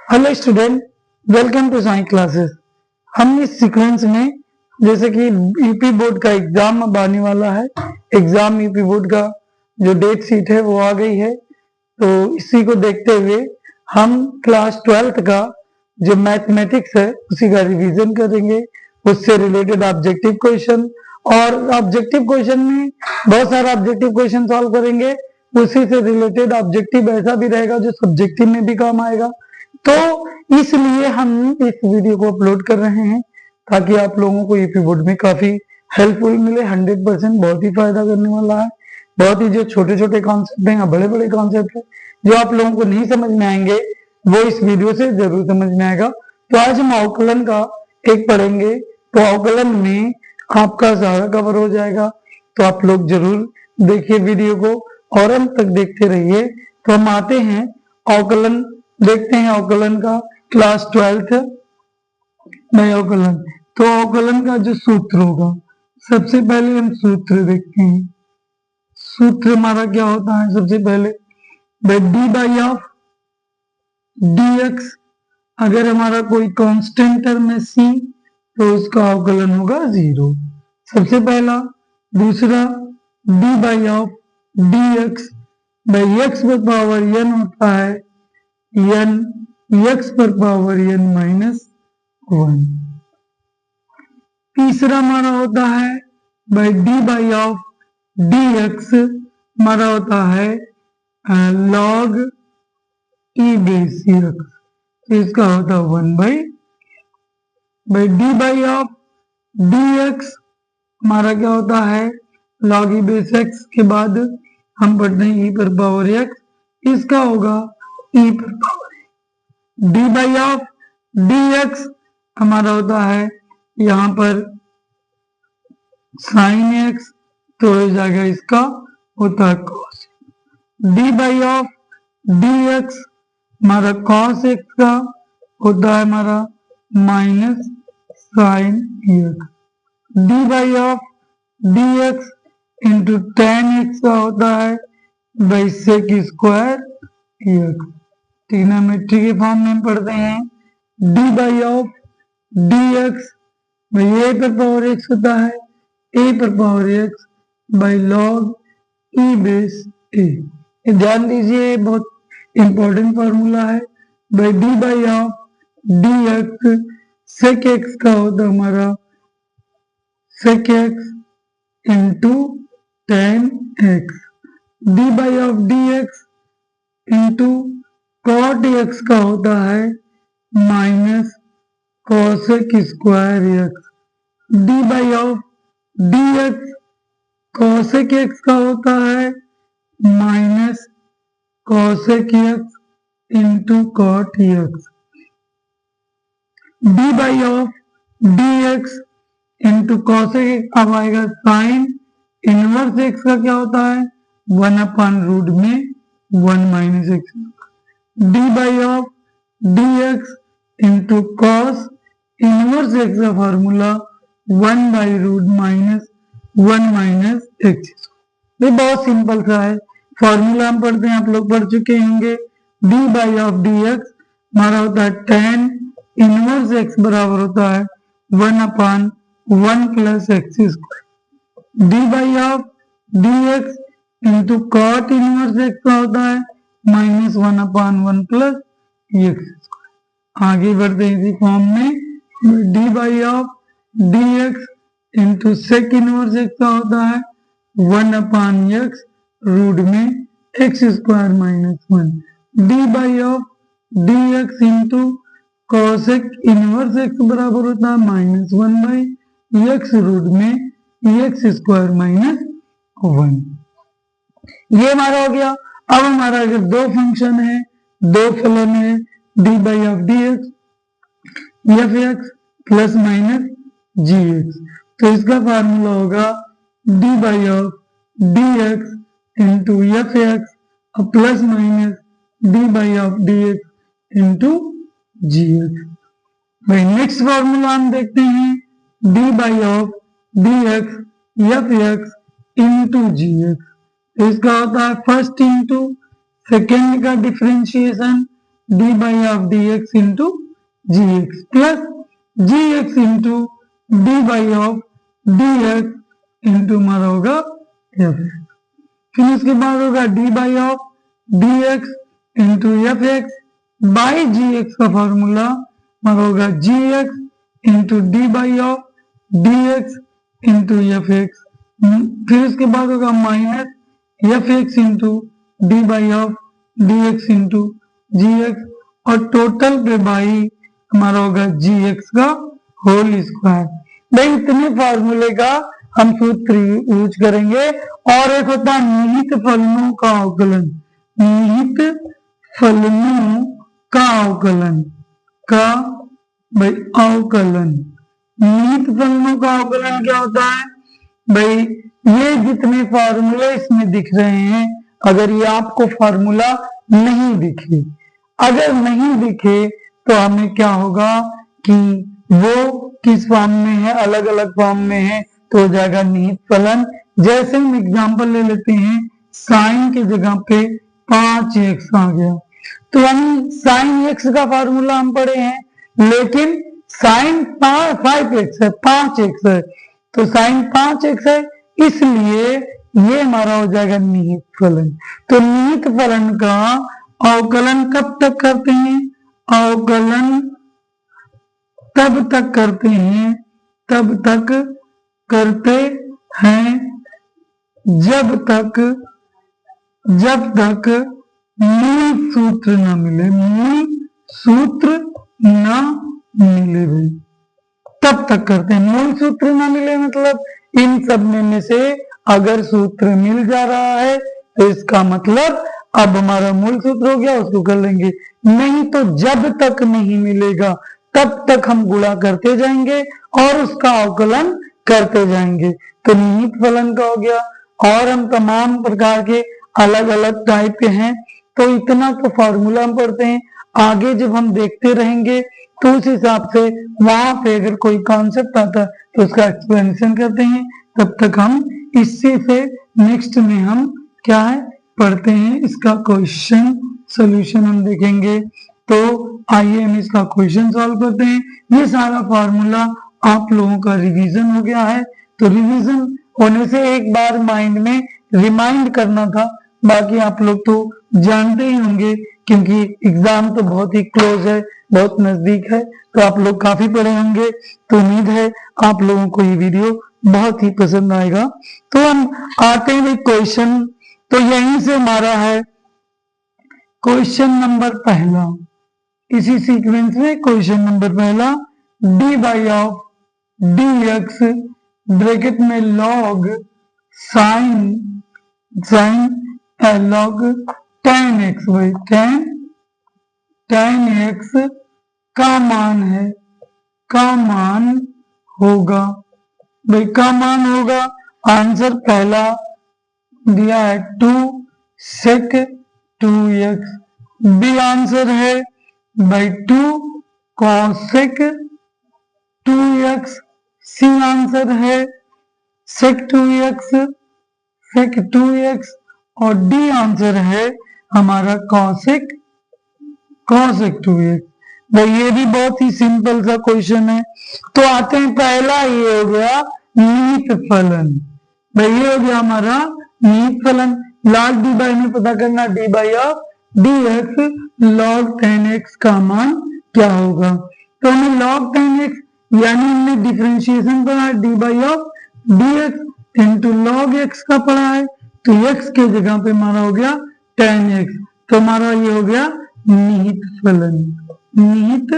Hello student, welcome to science classes. हम इस sequence में जैसे कि यूपी बोर्ड का एग्जाम अब आने वाला है। एग्जाम यूपी बोर्ड का जो डेट शीट है वो आ गई है, तो इसी को देखते हुए हम क्लास 12th का जो मैथमेटिक्स है उसी का रिवीजन करेंगे। उससे रिलेटेड ऑब्जेक्टिव क्वेश्चन और ऑब्जेक्टिव क्वेश्चन में बहुत सारा ऑब्जेक्टिव क्वेश्चन सॉल्व करेंगे। उसी से रिलेटेड ऑब्जेक्टिव ऐसा भी रहेगा जो सब्जेक्टिव में भी काम आएगा। तो इसलिए हम इस वीडियो को अपलोड कर रहे हैं ताकि आप लोगों को यूपी बोर्ड में काफी हेल्पफुल मिले। 100% बहुत ही फायदा करने वाला है। बहुत ही जो छोटे छोटे कॉन्सेप्ट हैं या बड़े बड़े कॉन्सेप्ट हैं जो आप लोगों को नहीं समझ में आएंगे वो इस वीडियो से जरूर समझ में आएगा। तो आज हम अवकलन का एक पढ़ेंगे, तो अवकलन में आपका सारा कवर हो जाएगा। तो आप लोग जरूर देखिए वीडियो को और अंत तक देखते रहिए। तो हम आते हैं अवकलन, देखते हैं अवकलन का क्लास 12th में अवकलन। तो अवकलन का जो सूत्र होगा, सबसे पहले हम सूत्र देखते हैं। सूत्र हमारा क्या होता है? सबसे पहले D by of D x, अगर हमारा कोई कांस्टेंट टर्म है सी तो उसका अवकलन होगा 0, सबसे पहला। दूसरा D by of D X by x पर पावर एन होता है एन एक्स पर पावर एन माइनस 1। तीसरा हमारा होता है by D by of D X, हमारा होता है लॉग ई बेस एक्स, तो इसका होता है 1/। D by of D X हमारा क्या होता है? लॉग ई बेस एक्स के बाद हम पढ़ते हैं ई पर पावर एक्स, इसका होगा ई पर power. D by of D X हमारा होता है यहाँ पर साइन एक्स, तो हो जाएगा इसका होता है cos. D by of D X हमारा कॉस एक्स का होता है हमारा minus sine X. D by of D x into tan X का होता है by sec square X. Trigonometry के फॉर्म में पढ़ते हैं D by of D X by A पर पावर एक्स होता है ए पर power X by log E base A. ध्यान दीजिए, बहुत इंपॉर्टेंट फॉर्मूला है। By D by of D X sec X का होता है हमारा sec X into tan X. D by of D x into cot X का होता है minus cosec square X. D by of D X cosec X का होता है minus cosec X into cot X. D by of D x into cosec अब आएगा sine inverse X का क्या होता है 1/रूट में 1 minus x. D by of D x into cos inverse X का फॉर्मूला 1/रूट माइनस 1 माइनस एक्स। ये बहुत सिंपल सा है, फॉर्मूला हम पढ़ते हैं, आप लोग पढ़ चुके होंगे। D by of D X हमारा होता है टेन इनवर्स एक्स बराबर होता है 1/1 plus x square. D by of D x into cot inverse X का होता है माइनस 1/1 प्लस एक्स स्क्वायर। आगे बढ़ते हैं इसी फॉर्म में। D by of D x into sec inverse X का होता है 1/x रूट में X square minus 1। D by of D x into cosec inverse X बराबर होता है माइनस 1/x रूट में एक्स स्क्वायर माइनस 1। ये हमारा हो गया। अब हमारा अगर दो फंक्शन है, दो फलन है, D by of D X F X plus minus G X, तो इसका फार्मूला होगा D by of D x into F X plus minus D by of D x into G X. भाई next formula हम देखते हैं D by of D X F X into G X, इसका होता है first into second का differentiation D by of D x into G X plus G X into D by of D x into हमारा होगा F X. फिर उसके बाद होगा D by of D x into F X by G X का formula हमारा होगा G X into D by of D x into F X. फिर उसके बाद होगा minus F X into D by of D x into G X और total पे by हमारा होगा जी एक्स का होल स्क्वायर। भाई इतने फॉर्मूले का हम सूत्र यूज करेंगे। और एक होता है निहित फलनों का अवकलन, निहित फलनों का अवकलन का भाई अवकलन। निहित फलनों का अवकलन क्या होता है भाई, ये जितने फॉर्मूले इसमें दिख रहे हैं, अगर ये आपको फॉर्मूला नहीं दिखे, अगर नहीं दिखे तो हमें क्या होगा कि वो किस फॉर्म में है, अलग अलग फॉर्म में है तो हो जाएगा निहित फलन। जैसे हम एग्जांपल ले लेते हैं, साइन के जगह पे 5x आ गया तो हम साइन x का फॉर्मूला हम पढ़े हैं, लेकिन साइन 5x है, 5x है तो साइन 5x है, इसलिए ये हमारा हो जाएगा निहित फलन। तो निहित फलन का अवकलन कब तक करते हैं, अवकलन तब तक करते हैं, तब तक करते हैं जब तक मूल सूत्र न मिले, मूल सूत्र न मिले भाई, तब तक करते हैं। मूल सूत्र न मिले मतलब इन सब में से अगर सूत्र मिल जा रहा है तो इसका मतलब अब हमारा मूल सूत्र हो गया, उसको कर लेंगे। नहीं तो जब तक नहीं मिलेगा तब तक हम गुणा करते जाएंगे और उसका अवकलन करते जाएंगे। तो निहित फलन का हो गया। और हम तमाम प्रकार के अलग अलग टाइप के हैं, तो इतना तो फॉर्मूला हम पढ़ते हैं। आगे जब हम देखते रहेंगे तो उस हिसाब से वहां पे अगर कोई कॉन्सेप्ट आता है तो उसका एक्सप्लेनेशन करते हैं। तब तक हम इससे से नेक्स्ट में हम क्या है पढ़ते हैं, इसका क्वेश्चन सॉल्यूशन हम देखेंगे। तो आइए हम इसका क्वेश्चन सॉल्व करते हैं। ये सारा फॉर्मूला आप लोगों का रिवीजन हो गया है, तो रिवीजन होने से एक बार माइंड में रिमाइंड करना था, बाकी आप लोग तो जानते ही होंगे क्योंकि एग्जाम तो बहुत ही क्लोज है, बहुत नजदीक है, तो आप लोग काफी पढ़े होंगे। तो उम्मीद है आप लोगों को ये वीडियो बहुत ही पसंद आएगा। तो हम आते हैं क्वेश्चन, तो यहीं से हमारा है क्वेश्चन नंबर पहला। इसी सीक्वेंस में क्वेश्चन नंबर पहला, D by of D X bracket में log sine log tan X भाई टेन एक्स का मान है, का मान होगा भाई, का मान होगा। आंसर पहला दिया है 2 sec 2x, बी आंसर है by 2 cosec 2x, C answer है sec 2x और डी आंसर है हमारा cosec 2x। भाई ये भी बहुत ही सिंपल सा क्वेश्चन है। तो आते हैं, पहला ये हो गया निहित फलन। भाई ये हो गया हमारा निहित फलन। लॉग डी बाई में पता करना D by of D x log 10x का मान क्या होगा। तो हमें लॉग 10x यानी हमने डिफरेंशिएशन पढ़ा है D by of D x into log X का पढ़ा है, तो x के जगह पे हमारा हो गया 10x, तो हमारा ये हो गया निहित फलन, निहित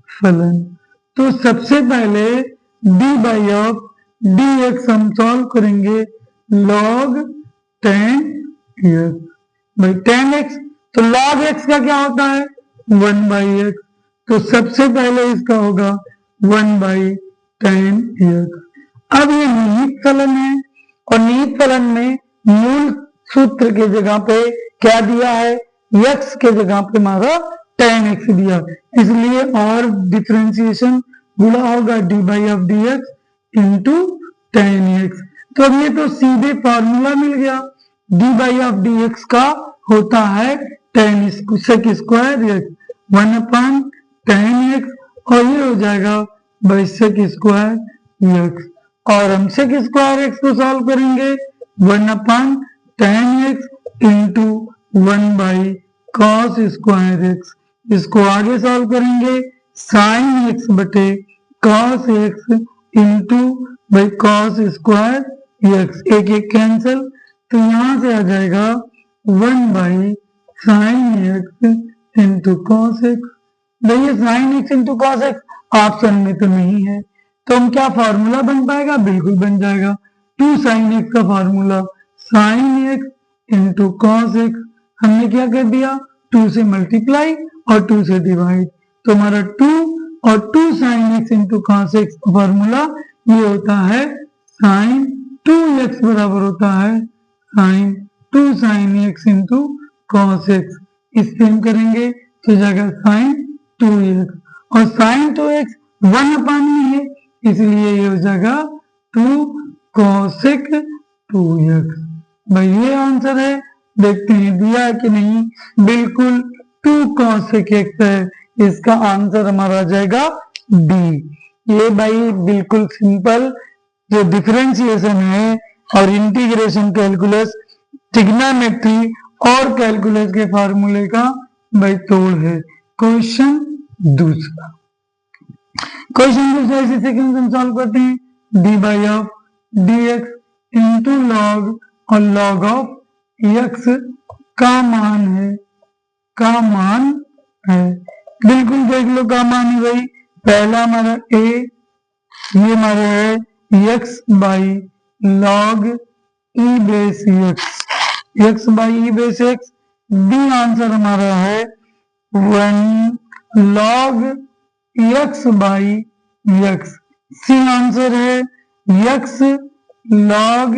फलन। तो सबसे पहले D by of D x हम सॉल्व करेंगे लॉग 10x भाई 10x, तो लॉग x का क्या होता है 1/x, तो सबसे पहले इसका होगा 1/10x। अब ये निहित फलन है और निहित फलन में मूल सूत्र के जगह पे क्या दिया है, x के जगह पे हमारा 10x दिया, इसलिए और डिफरेंशिएशन गुणा होगा D by of D x into 10x। तो अब ये तो सीधे फॉर्मूला मिल गया, D by of D x का होता है 10 sec स्क्वायर x 1/10x, और ये हो जाएगा बाई सेक स्क्वायर एक्स। और हम सेक स्क्वायर एक्स को सॉल्व करेंगे 1/10x into 1/cos square x. इसको आगे सॉल्व करेंगे साइन एक्स बटे cos X into by cos square X, एक एक कैंसल, तो यहां से आ जाएगा 1/sin X into cos X. भैया sine X into cos X option में तो नहीं है, तो हम क्या फॉर्मूला बन पाएगा, बिल्कुल बन जाएगा 2 sin x का formula sin x into cos x. हमने क्या कर दिया, 2 से मल्टीप्लाई और 2 से डिवाइड, तो हमारा 2 और 2 sin x into cos X का फॉर्मूला ये होता है sin 2x बराबर होता है sin 2 sin x into cos x. इससे हम करेंगे तो जाएगा sin 2x, और sin 2x 1/, में है, इसलिए ये हो जाएगा 2 cosec 2x। भाई ये आंसर है, देखते हैं दिया है कि नहीं, बिल्कुल 2 cosec x है, इसका आंसर हमारा आ जाएगा डी। ये भाई बिल्कुल सिंपल जो डिफरेंशिएशन है और इंटीग्रेशन कैलकुलस, ट्रिग्नोमेट्री और कैलकुलस के फार्मूले का भाई तोड़ है। क्वेश्चन दूसरा, इसी सेकंड हम सॉल्व करते हैं, D by of D x into log और लॉग ऑफ एक्स का मान है, बिल्कुल देख लो का मान है भाई। पहला हमारा ए, ये हमारा है X by log E base X by E base X. B answer हमारा है 1 log X by X. C answer है एक्स लॉग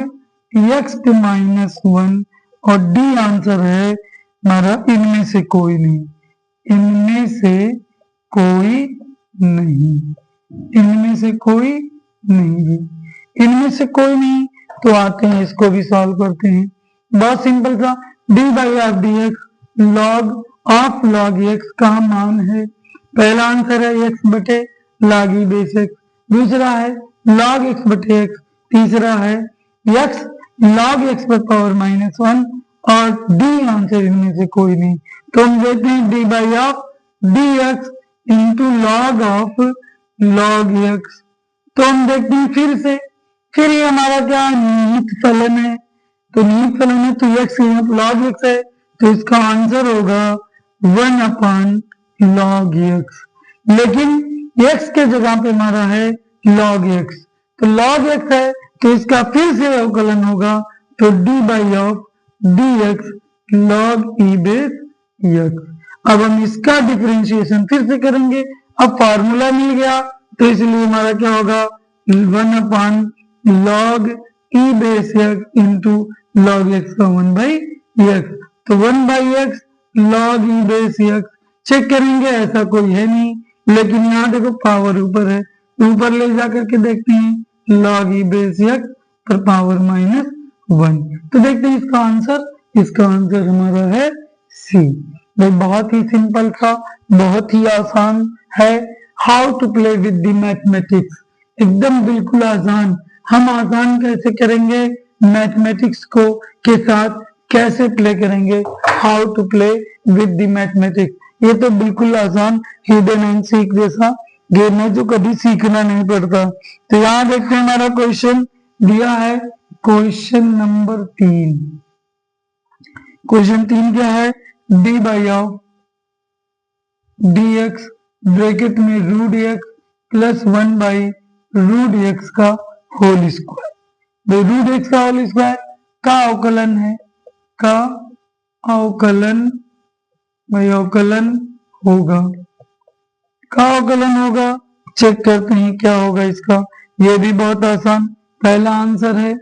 एक्स माइनस 1, और डी आंसर है हमारा इनमें से कोई नहीं, इनमें से कोई नहीं, इनमें से कोई नहीं, इनमें से कोई नहीं। तो आते हैं इसको भी सॉल्व करते हैं, बहुत सिंपल सा, D by of D x log of log X का मान है। पहला आंसर है एक्स बटे लॉग ई बेस एक्स, दूसरा है लॉग एक्स बटे एक्स, तीसरा है एक्स लॉग एक्स पर पावर माइनस 1, और डी आंसर इनमें से कोई नहीं। तो हम देखते हैं D by of D x into log of log x. तो हम देखते हैं फिर ये हमारा क्या निहित फलन है, तो निहित फलन है तो एक्स लॉग एक्स है, तो इसका आंसर होगा 1/log x। लेकिन x के जगह पे हमारा है log x, तो log x है तो इसका फिर से अवकलन होगा, तो d by of D x log E base x. अब हम इसका डिफरेंशिएशन फिर से करेंगे, अब फार्मूला मिल गया, तो इसलिए हमारा क्या होगा 1/log E base X into log X का 1/x, तो 1/x log E base X. Check करेंगे ऐसा कोई है नहीं, लेकिन यहाँ देखो पावर ऊपर है, ऊपर ले जाकर के देखते हैं log ई बेस एक्स पर पावर माइनस 1, तो देखते हैं इसका आंसर हमारा है सी। भाई बहुत ही सिंपल था, बहुत ही आसान है। How to play with the mathematics, एकदम बिल्कुल आसान। हम आसान कैसे करेंगे, मैथमेटिक्स को के साथ कैसे प्ले करेंगे, how to play with the mathematics, ये तो बिल्कुल आसान हिडन एंड सीक जैसा गेम है जो कभी सीखना नहीं पड़ता। तो यहाँ देखते हैं हमारा क्वेश्चन दिया है, क्वेश्चन नंबर 3। क्वेश्चन 3 क्या है, D by of D X bracket में रूट एक्स प्लस 1/√x का होल स्क्वायर। रूट एक्स का होल स्क्वायर का अवकलन है, का अवकलन होगा, का अवकलन होगा। चेक करते हैं क्या होगा इसका, ये भी बहुत आसान। पहला आंसर है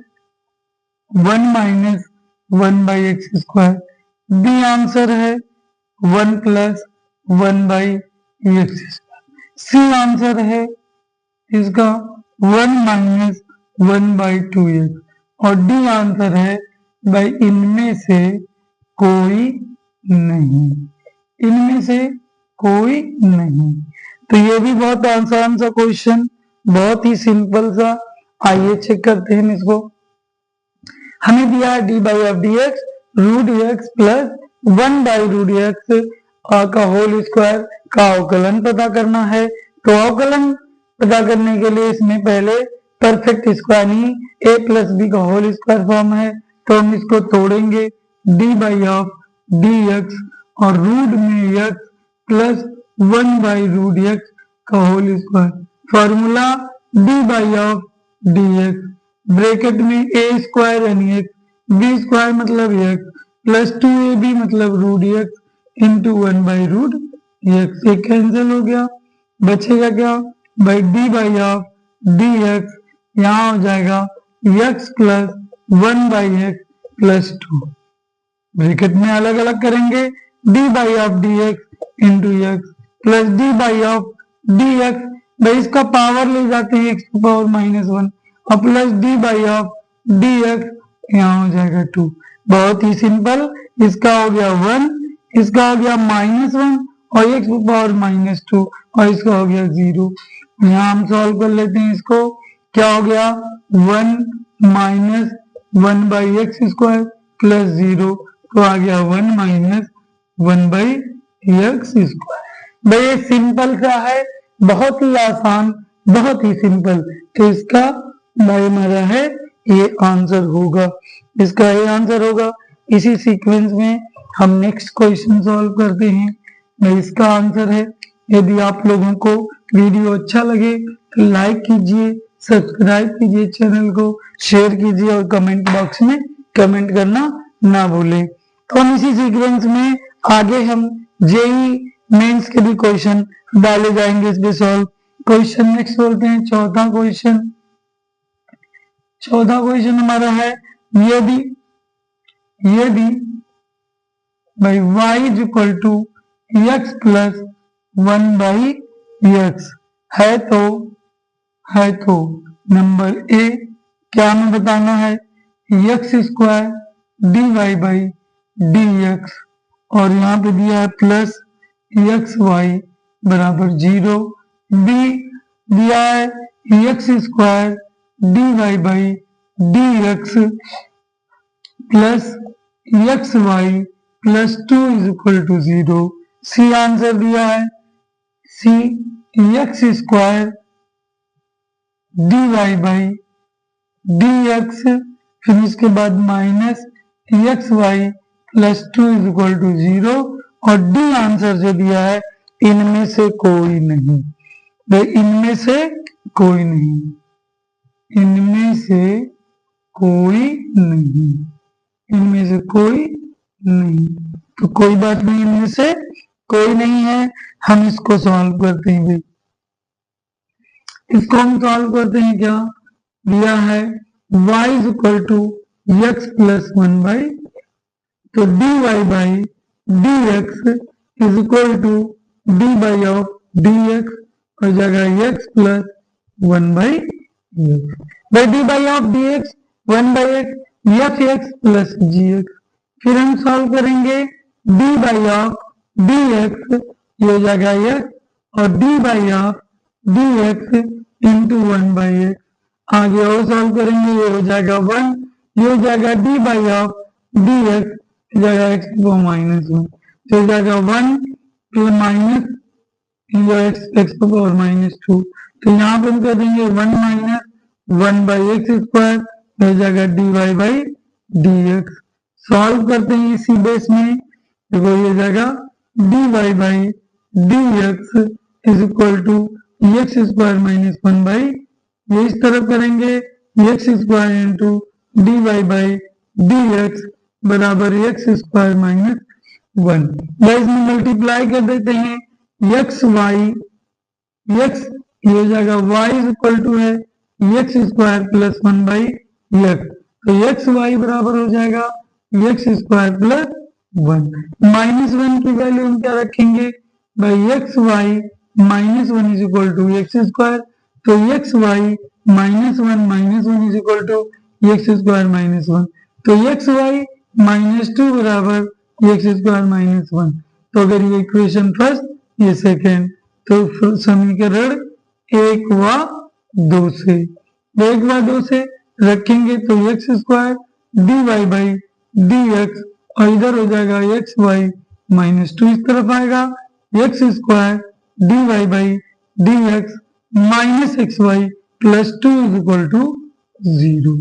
1 minus 1/x square, B answer है 1 plus 1/x square, C answer है इसका 1 माइनस 1/2x, और डी आंसर है भाई इनमें से कोई नहीं, इनमें से कोई नहीं। तो ये भी बहुत आसान सा क्वेश्चन, बहुत ही सिंपल सा। आइए चेक करते हैं इसको। हमें दिया है D by F D X root X plus 1 by root X का होल स्क्वायर का अवकलन पता करना है। तो अवकलन पता करने के लिए इसमें पहले परफेक्ट स्क्वायर नहीं ए प्लस बी का होल स्क्वायर फॉर्म है, तो हम इसको तोड़ेंगे। D by of D X और रूट में X plus 1 by root X का whole square. Formula D by of D X bracket में ए स्क्वायर यानी एक्स बी स्क्वायर मतलब एक्स प्लस 2ab मतलब root X into 1 by root X. ये cancel हो गया, बचेगा क्या by D by of D x, यहाँ हो जाएगा x plus 1 by X plus 2। Bracket में अलग अलग करेंगे, D by of D x into x plus D by of D x, भाई इसका पावर ले जाते हैं एक्स पावर -1 और plus D by of D x, यहाँ हो जाएगा 2। बहुत ही सिंपल, इसका हो गया 1, इसका हो गया -1 और एक्स पावर -2 और इसका हो गया 0। यहाँ हम सॉल्व कर लेते हैं इसको। क्या हो गया 1 minus 1 by x square plus 0, तो आ गया 1 माइनस 1 बाई एक्स स्क्वायर। भाई ये सिंपल सा है, बहुत ही आसान, बहुत ही सिंपल। तो इसका भाई हमारा है ये आंसर होगा, इसका ये आंसर होगा। इसी सीक्वेंस में हम नेक्स्ट क्वेश्चन सॉल्व करते हैं। भाई इसका आंसर है। यदि आप लोगों को वीडियो अच्छा लगे तो लाइक कीजिए, सब्सक्राइब कीजिए चैनल को, शेयर कीजिए और कमेंट बॉक्स में कमेंट करना ना भूलें। तो हम इसी सीक्वेंस में आगे हम जेई मेंस के भी क्वेश्चन डाले जाएंगे इस पे सॉल्व। क्वेश्चन नेक्स्ट बोलते हैं चौथा क्वेश्चन। चौथा क्वेश्चन हमारा है यदि भाई y is equal to X plus 1 by X है तो नंबर ए क्या हमें बताना है, X square D Y by D X और यहाँ पे दिया है प्लस एक्स वाई बराबर 0। बी दिया है X square D Y by D X plus X Y plus 2 is equal to 0। C answer दिया है, C X square D Y by D X फिर इसके बाद minus X Y plus 2 is equal to 0 और D answer जो दिया है इनमें से कोई नहीं। इनमें से कोई नहीं, इनमें से कोई नहीं, इनमें से कोई नहीं। तो कोई बात नहीं, इनमें से कोई नहीं है। हम इसको सॉल्व करते हैं भाई, इसको हम सॉल्व करते हैं। क्या दिया है y is equal to X plus 1 by, तो D Y by D x is equal to D by of D X और जगह X plus 1 by X. By D by of D X 1 by X F X plus G X. फिर हम solve करेंगे D by of D X ये हो जाएगा X और D by of D x into 1 by X. आगे और solve करेंगे, ये हो जाएगा 1, ये हो जाएगा D by of D x जगह एक्स को -1 तो हो जाएगा 1 प्लस माइनस एक्स को पावर -2। तो यहाँ पे हम कर देंगे 1 माइनस 1 बाई एक्स स्क्वायर हो जाएगा D Y by D X. Solve करते हैं इसी बेस में, देखो ये जाएगा D Y by D x is equal to X square -1 by, ये इस तरफ करेंगे X square into D Y by D X बराबर एक्स स्क्वायर -1। इसमें मल्टीप्लाई कर देते हैं एक्स वाई, एक्स ये हो जाएगा वाई इज इक्वल टू है X square plus 1 by x, तो एक्स वाई बराबर हो जाएगा एक्स स्क्वायर प्लस 1। -1 की वैल्यू हम क्या रखेंगे भाई, X Y -1 is equal to X square, तो X Y -1 is equal to X square -1, तो एक्स वाई -2 बराबर एक्स स्क्वायर -1। तो अगर ये इक्वेशन फर्स्ट ये सेकेंड। तो समीकरण 1 व 2 से 1 व 2 से रखेंगे तो X square D Y by D X, और इधर हो जाएगा एक्स वाई माइनस 2, इस तरफ आएगा X square D Y by D X minus X Y plus 2 is equal to 0।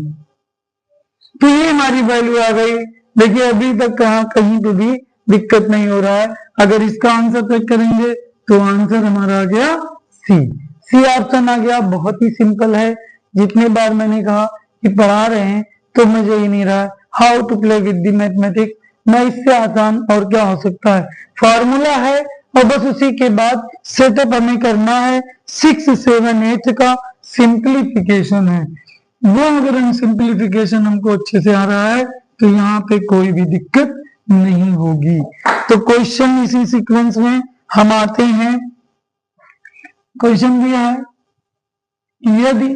तो ये हमारी वैल्यू आ गई। देखिए अभी तक कहीं पे भी दिक्कत नहीं हो रहा है। अगर इसका आंसर चेक करेंगे तो आंसर हमारा आ गया सी। सी ऑप्शन आ गया। बहुत ही सिंपल है। जितने बार मैंने कहा कि पढ़ा रहे हैं तो मजा ही नहीं रहा। How to play with the mathematics, मैं इससे आसान और क्या हो सकता है। फॉर्मूला है और बस उसी के बाद सेटअप हमें करना है। 6, 7, 8 का सिंप्लीफिकेशन है। वो अगर हम सिंप्लीफिकेशन हमको अच्छे से आ रहा है तो यहाँ पे कोई भी दिक्कत नहीं होगी। तो क्वेश्चन इसी सीक्वेंस में हम आते हैं। क्वेश्चन दिया है यदि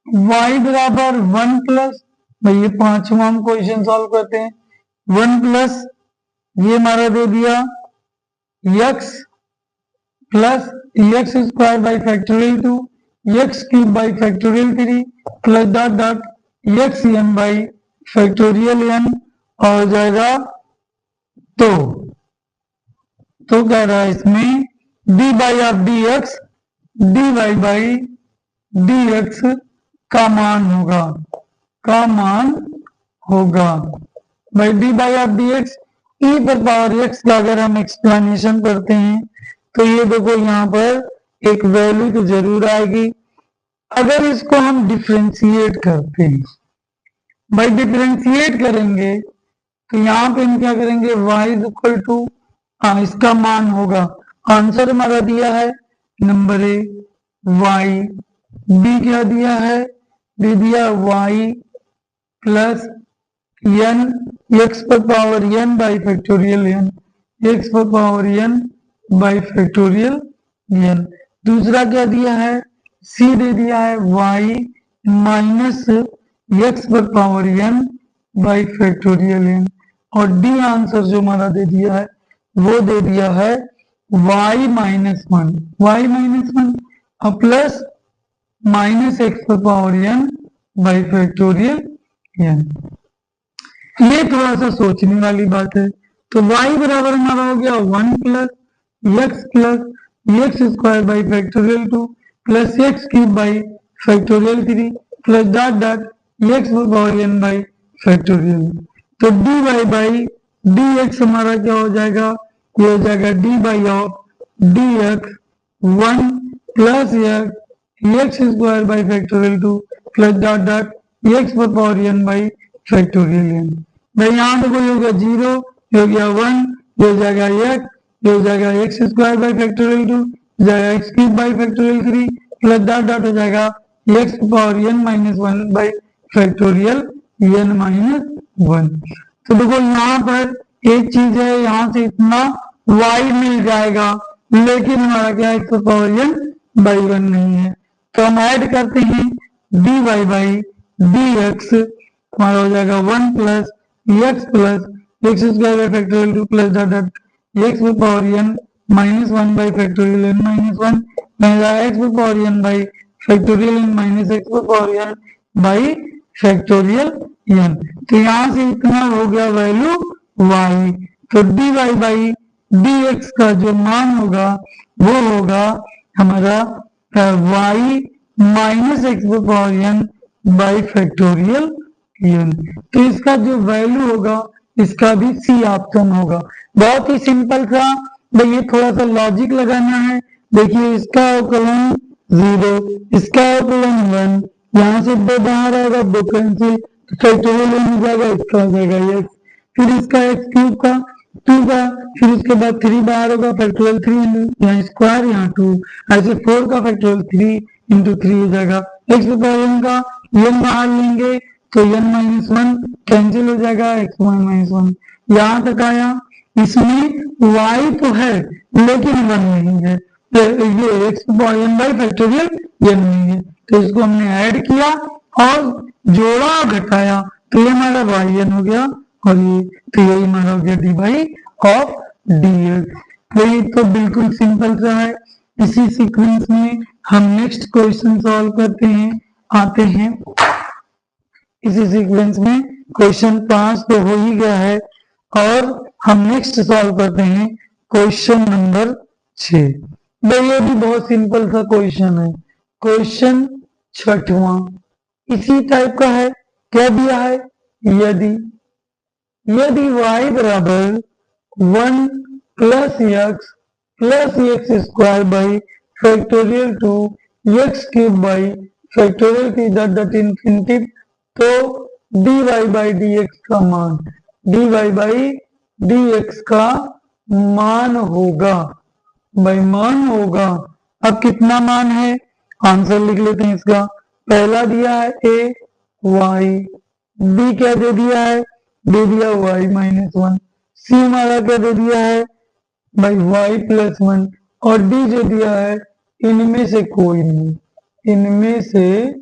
y बराबर 1 प्लस, भाई ये 5वां हम क्वेश्चन सॉल्व करते हैं। 1 प्लस ये हमारा दे दिया x plus x square by factorial 2, X cube by factorial 3 plus dot dot X N by factorial N हो जाएगा। तो कह रहा है इसमें D by of D X D Y by D x का मान होगा भाई D by of D X E पर पावर एक्स का अगर हम एक्सप्लेनेशन करते हैं तो ये देखो यहाँ पर एक वैल्यू तो जरूर आएगी। अगर इसको हम डिफ्रेंशिएट करते हैं, भाई डिफ्रेंशिएट करेंगे तो यहाँ पे हम क्या करेंगे y इज इक्वल टू इसका मान होगा। आंसर हमारा दिया है नंबर ए y, बी क्या दिया है, दे दिया y प्लस n एक्स पर power n by factorial n, X पर power n by factorial n। दूसरा क्या दिया है, c दे दिया है y माइनस एक्स पर power n by factorial n, और डी आंसर जो हमारा दे दिया है वो दे दिया है y माइनस 1 और प्लस माइनस एक्स पर power n by factorial n। ये थोड़ा सा सोचने वाली बात है। तो y बराबर हमारा हो गया 1 plus x square by factorial 2 plus X cube by factorial 3 plus dot dot X पर पावर n बाई फैक्टोरियल। तो D Y by D X हमारा क्या हो जाएगा, ये हो जाएगा D by of D X 1 plus x square by factorial 2 plus dot dot X पर power n by factorial n। भाई यहाँ देखो ये हो गया 0, ये हो गया 1, ये हो जाएगा x, ये हो जाएगा एक्स स्क्वायर बाई फैक्टोरियल 2, जाएगा x cube by factorial 3 plus dot dot हो जाएगा x power n minus 1 by factorial n minus 1। तो देखो यहाँ पर एक चीज है, यहाँ से इतना y मिल जाएगा लेकिन हमारा क्या एक्स पावर n बाई 1 नहीं है। तो हम ऐड करते हैं D Y by D X, हमारा हो जाएगा 1 plus x square by factorial 2 plus dot dot X power n minus 1 by factorial n minus 1 बनेगा X power n by factorial n minus X power n by factorial n। तो यहाँ से इतना हो गया वैल्यू y। तो D Y by D x का जो मान होगा वो होगा हमारा y minus X power n by factorial n। तो इसका जो वैल्यू होगा इसका भी सी ऑप्शन होगा। बहुत ही सिंपल था। देखिए थोड़ा सा लॉजिक लगाना है। देखिए इसका अवकलन 0, इसका अवकलन 1, यहाँ से 2 बाहर आएगा 2 कैंसिल, फैक्टोरियल n हो जाएगा, इसका हो जाएगा x, फिर इसका x क्यूब का 2 का, फिर उसके बाद 3 बाहर होगा फैक्टोरियल 3 यहाँ स्क्वायर यहाँ 2, ऐसे 4 का फैक्टोरियल 3 इंटू 3 हो जाएगा। एक्स पावर n का n बाहर लेंगे तो n माइनस 1 कैंसिल हो जाएगा, x माइनस 1। यहाँ तक आया। इसमें y तो है लेकिन 1 नहीं है, ये x power n by factorial n नहीं है। तो इसको हमने ऐड किया और जोड़ा और घटाया तो ये हमारा yn हो गया, और ये तो यही हमारा हो गया D by of D x. तो ये तो बिल्कुल सिंपल सा है। इसी सीक्वेंस में हम नेक्स्ट क्वेश्चन सॉल्व करते हैं, आते हैं। इसी सीक्वेंस में क्वेश्चन 5 तो हो ही गया है और हम नेक्स्ट सॉल्व करते हैं क्वेश्चन नंबर 6। भाई ये भी बहुत सिंपल सा क्वेश्चन है। क्वेश्चन 6वां इसी टाइप का है। क्या दिया है? यदि यदि y बराबर 1 plus x square by factorial 2 X cube by factorial की दट इन्फिनिटिव, तो dy बाई dx का मान dy बाई dx का मान होगा। भाई मान होगा। अब कितना मान है? आंसर लिख लेते हैं इसका। पहला दिया है a y, b क्या दे दिया है? दे दिया y माइनस 1, c हमारा क्या दे दिया है? भाई y प्लस 1, और d जो दिया है इनमें से कोई नहीं, इनमें से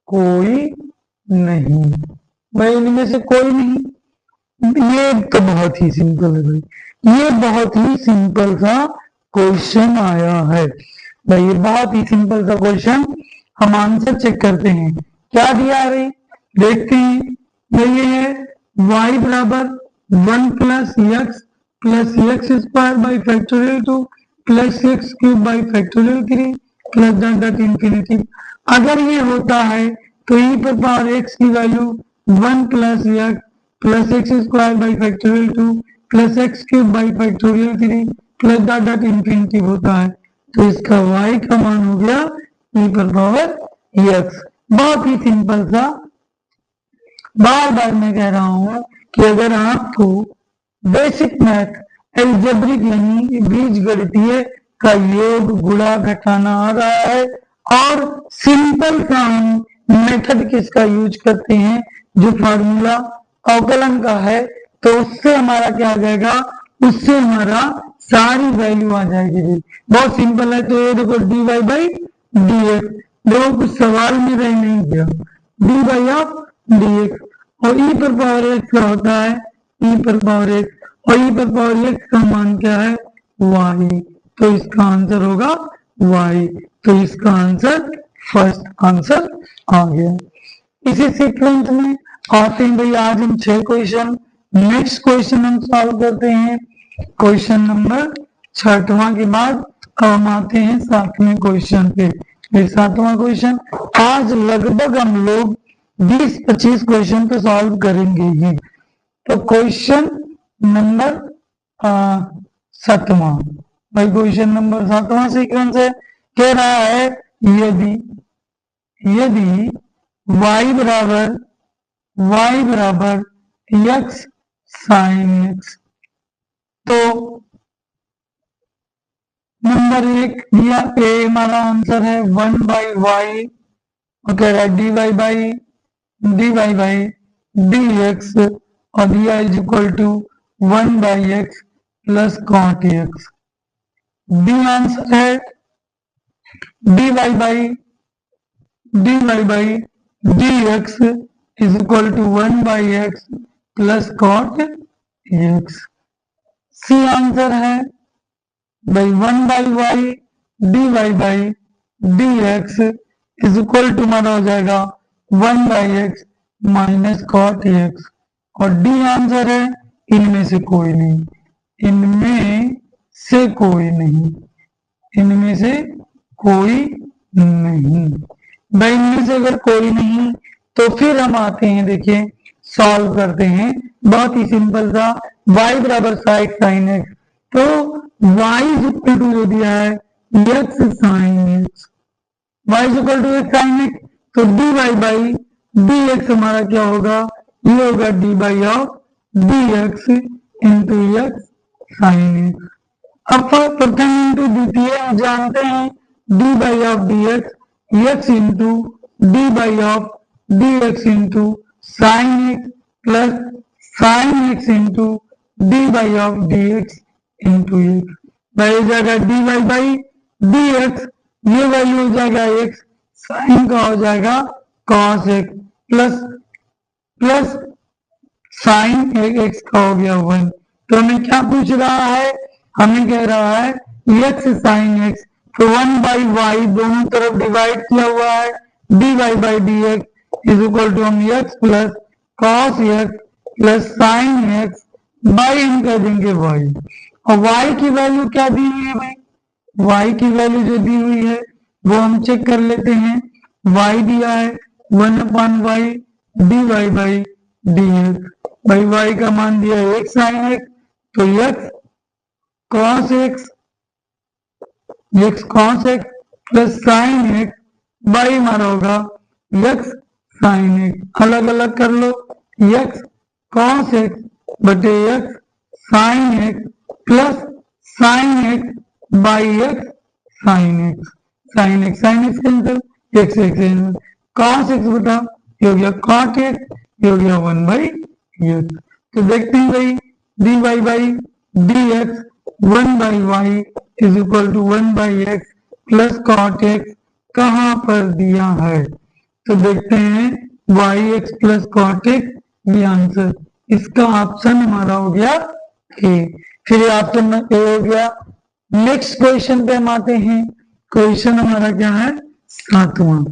कोई नहीं। भाई इनमें से कोई नहीं, ये तो बहुत ही सिंपल है भाई। ये बहुत ही सिंपल सा क्वेश्चन आया है। भाई ये बहुत ही सिंपल सा क्वेश्चन। हम आंसर चेक करते हैं क्या दिया है भाई, देखते हैं। ये है y बराबर 1 plus x square by factorial 2 plus X cube by factorial 3 plus dot infinity. अगर ये होता है तो e पर पावर x की value 1 plus x square by factorial 2 plus X cube by factorial 3 plus dot infinity होता है, तो इसका y का मान हो गया e पर पावर x। बहुत ही सिंपल सा। बार बार मैं कह रहा हूं कि अगर आपको बेसिक मैथ एल्जेब्रिक यानी बीजगणितीय का योग गुणा घटाना आ रहा है और सिंपल सा हम मेथड किसका यूज करते हैं, जो फार्मूला अवकलन का है, तो उससे हमारा क्या आ जाएगा, उससे हमारा सारी वैल्यू आ जाएगी जी। बहुत सिंपल है। तो ये देखो dy बाई dx, देखो कुछ सवाल में रह नहीं गया, dy बाई ऑफ dx। और e पर पावर x क्या होता है? e पर पावर x, और e पर पावर x का मान क्या है? y। तो इसका आंसर होगा y। तो इसका आंसर फर्स्ट आंसर आ गया। इसी सीक्वेंस में आते हैं भाई आज हम 6 क्वेश्चन। नेक्स्ट क्वेश्चन हम सॉल्व करते हैं क्वेश्चन नंबर 6वां के बाद अब हम आते हैं 7वें क्वेश्चन पे। 7वां क्वेश्चन आज लगभग हम लोग 20-25 क्वेश्चन तो सॉल्व करेंगे ही। तो क्वेश्चन नंबर 7वां, भाई क्वेश्चन नंबर 7वां सीक्वेंस है। कह रहा है यदि y बराबर x साइन x, तो नंबर 1 दिया a हमारा आंसर है 1 बाई वाई, और कह रहा है dy बाई dx, और दिया is equal to 1 by X plus cot X. D answer है dy by dx is equal to 1 by X plus cot X. C answer है भाई 1 by Y dy by dx is equal to हमारा हो जाएगा 1 by X minus cot X. और D answer है इनमें से कोई नहीं, इनमें से कोई नहीं, इनमें से कोई नहीं। भाई इनमें से अगर कोई नहीं तो फिर हम आते हैं, देखिए सॉल्व करते हैं। बहुत ही सिंपल सा, y बराबर साइन एक्स, तो y इक्वल टू जो दिया है x sine X, y equal to X sine X, तो dy बाई dx हमारा क्या होगा, ये होगा D by of dx into X sine X. अब प्रथम इंटू द्वितीय हम जानते हैं D by of dx x into D by of dx into sine x plus sine X into D by of dx into X. भाई हो जाएगा D Y by D X, ये वैल्यू हो जाएगा एक्स, साइन का हो जाएगा cos x plus sine X का हो गया 1। तो हमें क्या पूछ रहा है हमें कह रहा है x साइन एक्स, तो 1/y दोनों तरफ डिवाइड किया हुआ है, dy by D x is equal to हम x plus cos x plus sine x by हम कह देंगे y। और y की वैल्यू क्या दी हुई है भाई, y की वैल्यू जो दी हुई है वो हम चेक कर लेते हैं। y दिया है 1/y dy by D x, भाई y का मान दिया है x साइन एक्स, तो x cos x plus sine x by हमारा होगा x साइन एक्स। अलग अलग कर लो, x कॉस एक्स बटे x sine x plus sine x by x sine x, sine x cancel, x x cos x बटा ये हो गया कॉट एक्स, ये हो गया 1/x। तो देखते हैं भाई dy by D X 1/y is equal to 1/x plus cot X कहाँ पर दिया है, तो देखते हैं yx प्लस कॉट एक्स ये आंसर, इसका ऑप्शन हमारा हो गया ए। फिर ऑप्शन ए हो गया। नेक्स्ट क्वेश्चन पे हम आते हैं, क्वेश्चन हमारा क्या है 7वां,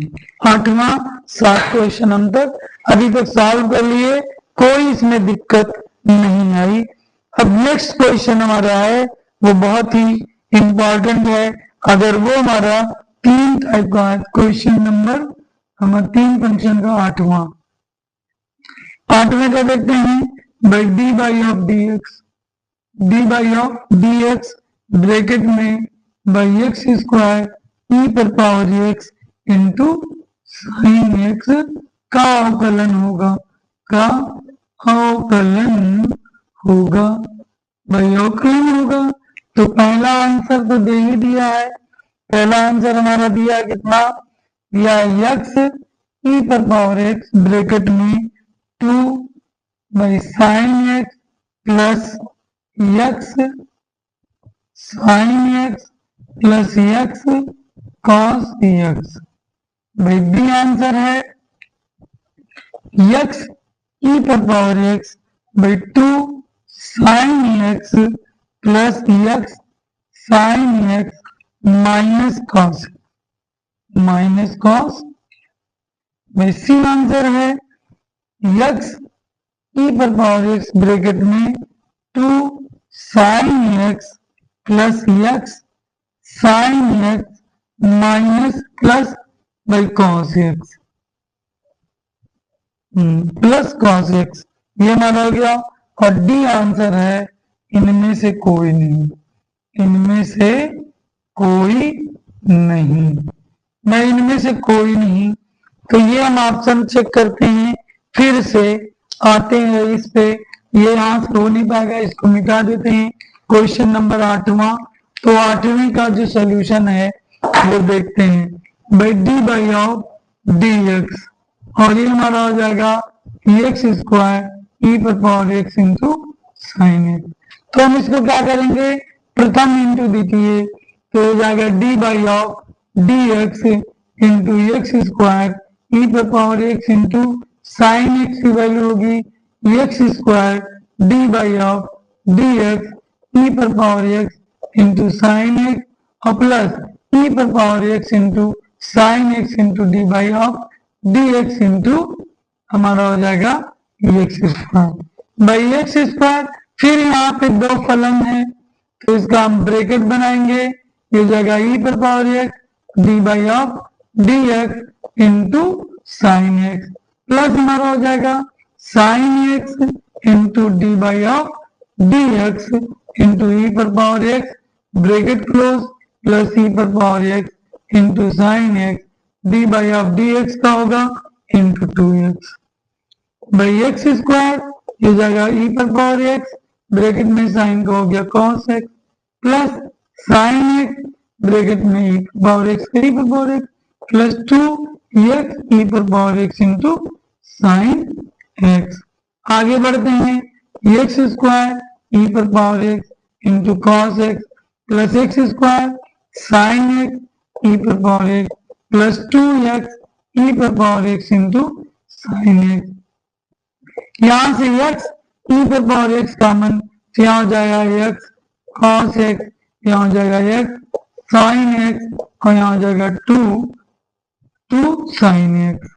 8वां 7 क्वेश्चन हम तक अभी तक सॉल्व कर लिए, कोई इसमें दिक्कत नहीं आई। अब नेक्स्ट क्वेश्चन हमारा है वो बहुत ही इंपॉर्टेंट है, अगर वो हमारा 3 टाइप का है, क्वेश्चन नंबर हमारा 3 फंक्शन का 8वां का देखते हैं by D by of D X bracket में बाई एक्स स्क्वायर ई पर power X into sine X का अवकलन होगा, भाई अवकलन होगा। तो पहला आंसर तो दे ही दिया है, पहला आंसर हमारा दिया कितना, दिया एक्स ई पर पावर एक्स ब्रैकेट में 2 by sine x plus x sine x plus X cos x. भाई बी आंसर है एक्स ई पर power X by 2 sine x plus x sine x minus cos. भाई सी answer है x E पर power X bracket में 2 sine x plus x sine x minus plus by cos x plus cos x, ये हमारा हो गया। और D answer है इनमें से कोई नहीं, इनमें से कोई नहीं, मैं इनमें से कोई नहीं। तो ये हम ऑप्शन चेक करते हैं, फिर से आते हैं इस पे, ये यहाँ से हो नहीं पाएगा, इसको मिटा देते हैं। क्वेश्चन नंबर 8वां, तो 8वीं का जो सोल्यूशन है वो देखते हैं by D by of D X, और ये हमारा हो जाएगा एक्स स्क्वायर ई पर power X into sine X. तो हम इसको क्या करेंगे, प्रथम इंटू द्वितीय, तो हो जाएगा D by of D x into x square E पर power X into sine X की वैल्यू होगी X square D by of D X E पर power X into sine X और प्लस ई पर power X into sine X into D by of D x into हमारा हो जाएगा x square by x square. फिर यहाँ पे दो फलन है, तो इसका हम ब्रैकेट बनाएंगे, ये जगह ई पर power X D by of D x into sine x plus हमारा हो जाएगा sine X into D by of D x into E पर power X bracket close plus E पर power X into sine X D by of D x का होगा into 2x by x square, ये जगह E पर power X bracket में sign का हो गया cos x plus sine x bracket में ई पर पावर एक्स ई पर power X plus 2x E पर power X into sine X. आगे बढ़ते हैं, एक्स स्क्वायर ई पर power X into cos x plus x square sine X E पर power X plus 2x E पर power X into sine X. यहाँ से x ई पर पावर एक्स कॉमन, यहाँ हो जाएगा x कॉस एक्स, यहाँ हो जाएगा एक्स साइन एक्स, और यहाँ हो जाएगा टू साइन एक्स।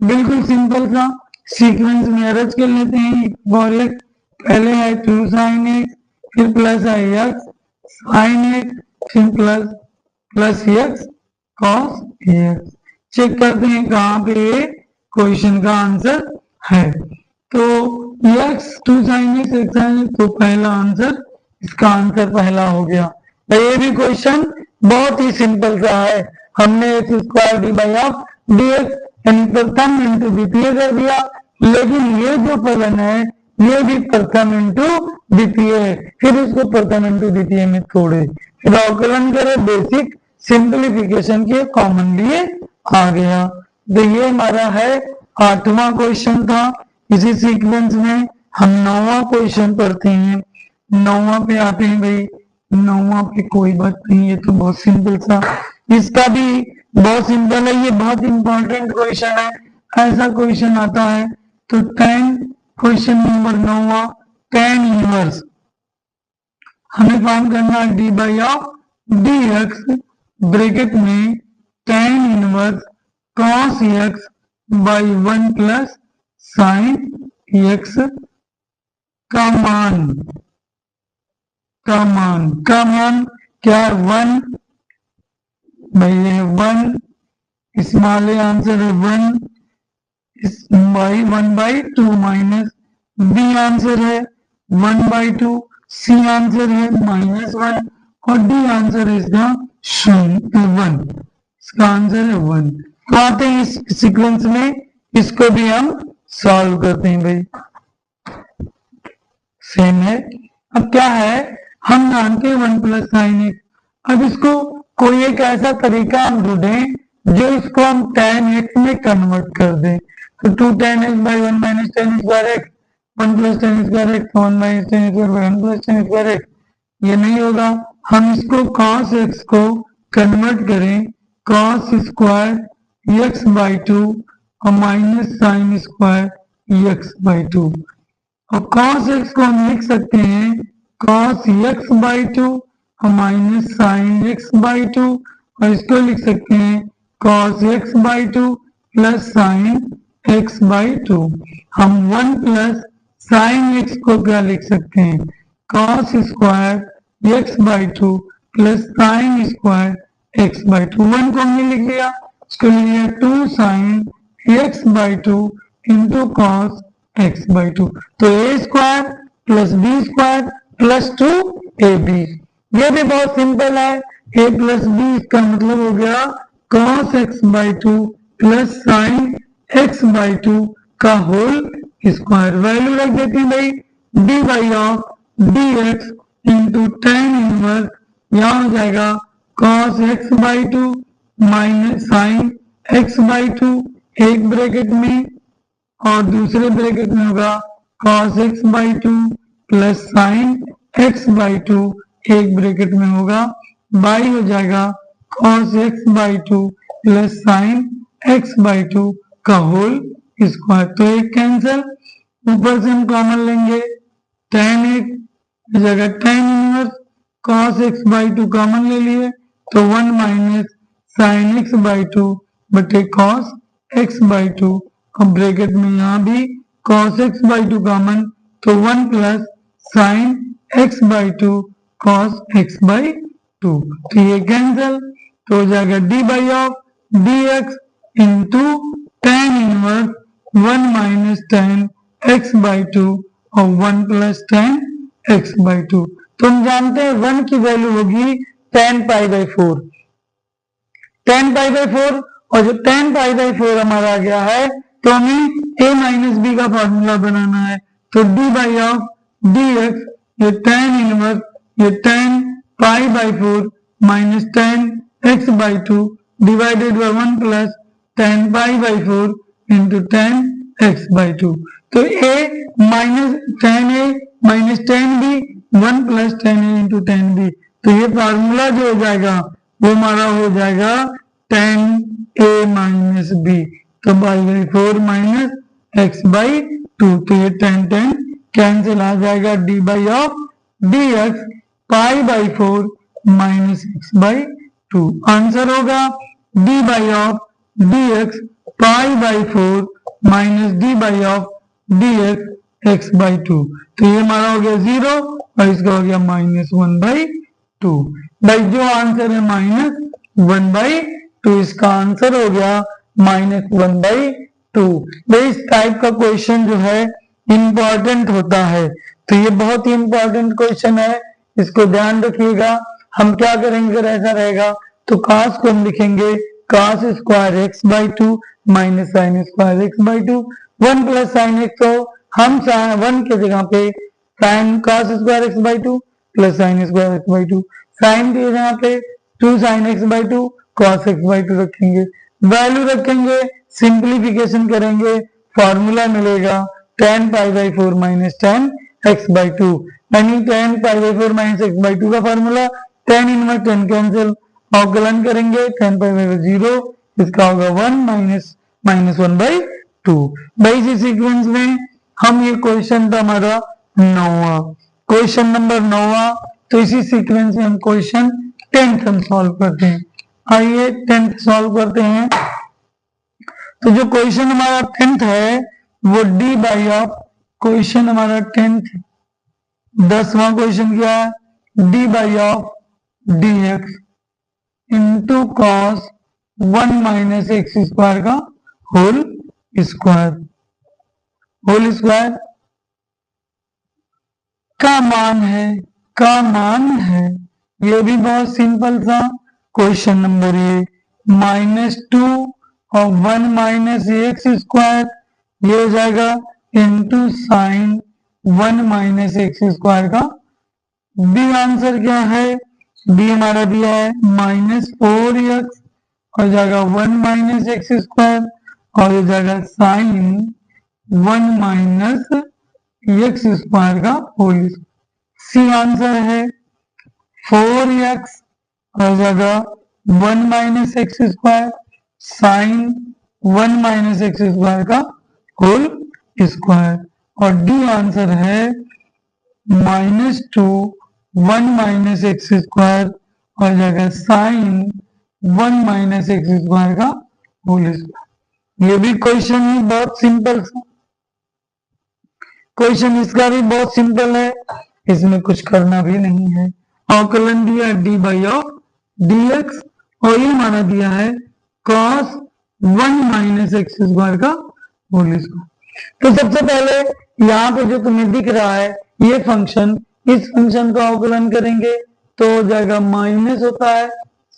बिल्कुल सिंपल सा सीक्वेंस में अरेंज कर लेते हैं फॉर एक्स। पहले है टू साइन एक्स, फिर प्लस है एक्स साइन एक्स, फिर plus X cos X. Check करते हैं कहाँ पे ये क्वेश्चन का आंसर है। तो X two sine X X sine X, तो पहला आंसर, इसका आंसर पहला हो गया। तो ये भी क्वेश्चन बहुत ही सिंपल सा है। हमने x square D by of D x यानी प्रथम इंटू द्वितीय कर दिया, लेकिन ये जो फलन है ये भी प्रथम इंटू द्वितीय है, फिर इसको प्रथम इंटू द्वितीय में तोड़े, फिर अवकलन करे, बेसिक सिंप्लीफिकेशन के कॉमन लिए आ गया। तो ये हमारा है 8वां क्वेश्चन था। इसी सीक्वेंस में हम 9वां क्वेश्चन पढ़ते हैं। 9वां पे आते हैं भाई। 9वां पे कोई बात नहीं, ये तो बहुत सिंपल सा, इसका भी बहुत सिंपल है, ये बहुत इंपॉर्टेंट क्वेश्चन है। ऐसा क्वेश्चन आता है तो क्वेश्चन नंबर 9वां tan इनवर्स हमें फाइंड करना है D by of D X bracket में tan inverse cos x by 1 plus sine X का मान क्या है 1 भाई, ये 1, स्मॉल आंसर है 1 बाई 1/2 माइनस बी आंसर है 1/2, सी आंसर है -1 और डी आंसर है इसका 1। इसका आंसर है 1। तो आते हैं इस सीक्वेंस में, इसको भी हम सॉल्व करते हैं भाई। सेम है। अब क्या है, हम जानते हैं 1 प्लस साइन एक्स। अब इसको कोई एक ऐसा तरीका हम ढूंढें जो इसको हम tan x में कन्वर्ट कर दें। तो 2 tan x by 1 minus tan square x, 1 plus tan square x, 1 minus tan square by 1 plus tan square x, ये नहीं होगा। हम इसको cos x को कन्वर्ट करें cos स्क्वायर x बाई 2 और minus sine square x by 2। और cos x को हम लिख सकते हैं cos x बाई 2 और माइनस साइन x बाई 2, और इसको लिख सकते हैं cos x by 2 plus sine x by 2। हम 1 प्लस साइन x को क्या लिख सकते हैं cos square x by 2 plus sine square x by 2। 1 को हमने लिख लिया, इसको लिख लिया 2 sine x by 2 into cos x by 2। तो a square plus B square plus 2ab। ये भी बहुत सिंपल है, a प्लस बी, इसका मतलब हो गया cos x by 2 plus sine x by 2 का होल स्क्वायर। वैल्यू रख देते हैं भाई D by of D x into tan inverse, यहाँ हो जाएगा cos x by 2 minus sine x by 2 एक ब्रैकेट में, और दूसरे ब्रैकेट में होगा cos x by 2 plus sine x by 2 एक ब्रैकेट में होगा, बाई हो जाएगा cos x by 2 plus sine x by 2 का होल स्क्वायर। तो एक कैंसल, ऊपर से हम कॉमन लेंगे tan x जगह tan inverse cos x by 2 common ले लिए, तो 1 माइनस साइन x बाई 2 बटे cos x बाई 2, और ब्रैकेट में यहाँ भी cos x बाई 2 कॉमन, तो 1 plus sine x by 2 cos x by 2। तो ये कैंसल, तो हो जाएगा D by of D x into tan inverse 1 minus tan x by 2 और 1 प्लस tan x बाई 2। तो हम जानते हैं 1 की वैल्यू होगी tan pi by 4, tan pi by 4, और जो tan पाई बाई 4 हमारा आ गया है तो हमें a माइनस बी का फॉर्मूला बनाना है। तो d by of D X, ये tan इनवर्स, ये tan pi by 4 minus tan x by 2 divided by 1 plus tan pi by 4 into tan x by 2। तो a minus tan b 1 plus tan a into tan b। तो ये formula जो हो जाएगा वो हमारा हो जाएगा tan a माइनस b, तो by by 4 minus x by 2। तो ये tan कैंसिल आ जाएगा, D by of D X pi by 4 minus X by 2। Answer होगा D by of D X pi by 4 minus D by of D X X by 2। तो ये हमारा हो गया 0 और इसका हो गया माइनस 1 बाई 2। भाई जो आंसर है माइनस 1 बाई 2, इसका आंसर हो गया माइनस 1 बाई 2। भाई इस टाइप का क्वेश्चन जो है इंपॉर्टेंट होता है, तो ये बहुत ही इंपॉर्टेंट क्वेश्चन है, इसको ध्यान रखिएगा। हम क्या करेंगे अगर ऐसा रहेगा तो कास को हम लिखेंगे cos square x by 2 minus sine square x by 2। 1 plus sine x हो, हम 1 के जगह पे sine cos square x by 2 plus sine square x by 2, sine की जगह पे 2 sine x by 2 cos x by 2 रखेंगे, वैल्यू रखेंगे, सिंप्लीफिकेशन करेंगे, फॉर्मूला मिलेगा tan pi by 4 minus tan x by 2, यानी tan pi by 4 minus X by 2 का formula tan inverse tan cancel, अवकलन करेंगे tan पाई बाई 0, इसका होगा 1 माइनस 1 बाई 2। भाई इसी सीक्वेंस में हम ये क्वेश्चन था हमारा 9वां, क्वेश्चन नंबर 9वां। तो इसी सीक्वेंस में हम क्वेश्चन 10th हम सॉल्व करते हैं। आइए 10th सॉल्व करते हैं। तो जो क्वेश्चन हमारा 10th है वो डी बाई ऑफ क्वेश्चन हमारा 10th 10वां क्वेश्चन क्या है D by of D x into cos 1 minus x square का होल स्क्वायर का मान है। ये भी बहुत सिंपल सा क्वेश्चन नंबर ये -2 और 1 माइनस एक्स स्क्वायर, ये हो जाएगा into sine 1 minus x square का। बी आंसर क्या है, बी हमारा दिया है -4x और जाएगा 1 माइनस एक्स स्क्वायर और हो जाएगा साइन 1 माइनस एक्स स्क्वायर का होल। सी आंसर है 4x और जाएगा 1 minus x square sign 1 minus x square का होल स्क्वायर, और डी आंसर है -2 1 माइनस एक्स स्क्वायर और जाएगा साइन 1 माइनस एक्स स्क्वायर का होल स्क्वायर। ये भी क्वेश्चन ही बहुत सिंपल सा क्वेश्चन, इसका भी बहुत सिंपल है, इसमें कुछ करना भी नहीं है। अवकलन दिया D by of D X और ये माना दिया है cos 1 माइनस एक्स स्क्वायर का होल स्क्वायर। तो सबसे पहले यहाँ पे जो तुम्हें दिख रहा है ये फंक्शन, इस फंक्शन का अवकलन करेंगे तो हो जाएगा माइनस होता है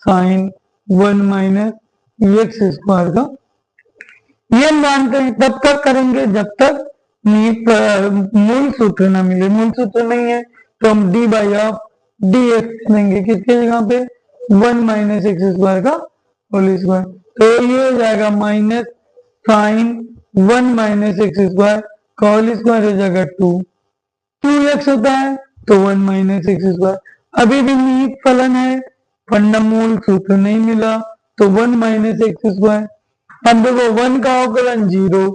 साइन 1 माइनस एक्स स्क्वायर का। ये मानते हैं तब तक करेंगे जब तक मूल सूत्र ना मिले, मूल सूत्र नहीं है तो हम d by of D x देंगे किसके जगह पे 1 माइनस एक्स स्क्वायर का होल स्क्वायर, तो ये हो जाएगा minus sine 1 minus x square का होल स्क्वायर हो जाएगा 2x होता है तो 1 माइनस एक्स स्क्वायर। अभी भी निहित फलन है, फंडामूल सूत्र नहीं मिला तो 1 माइनस एक्स स्क्वायर। अब देखो 1 का अवकलन 0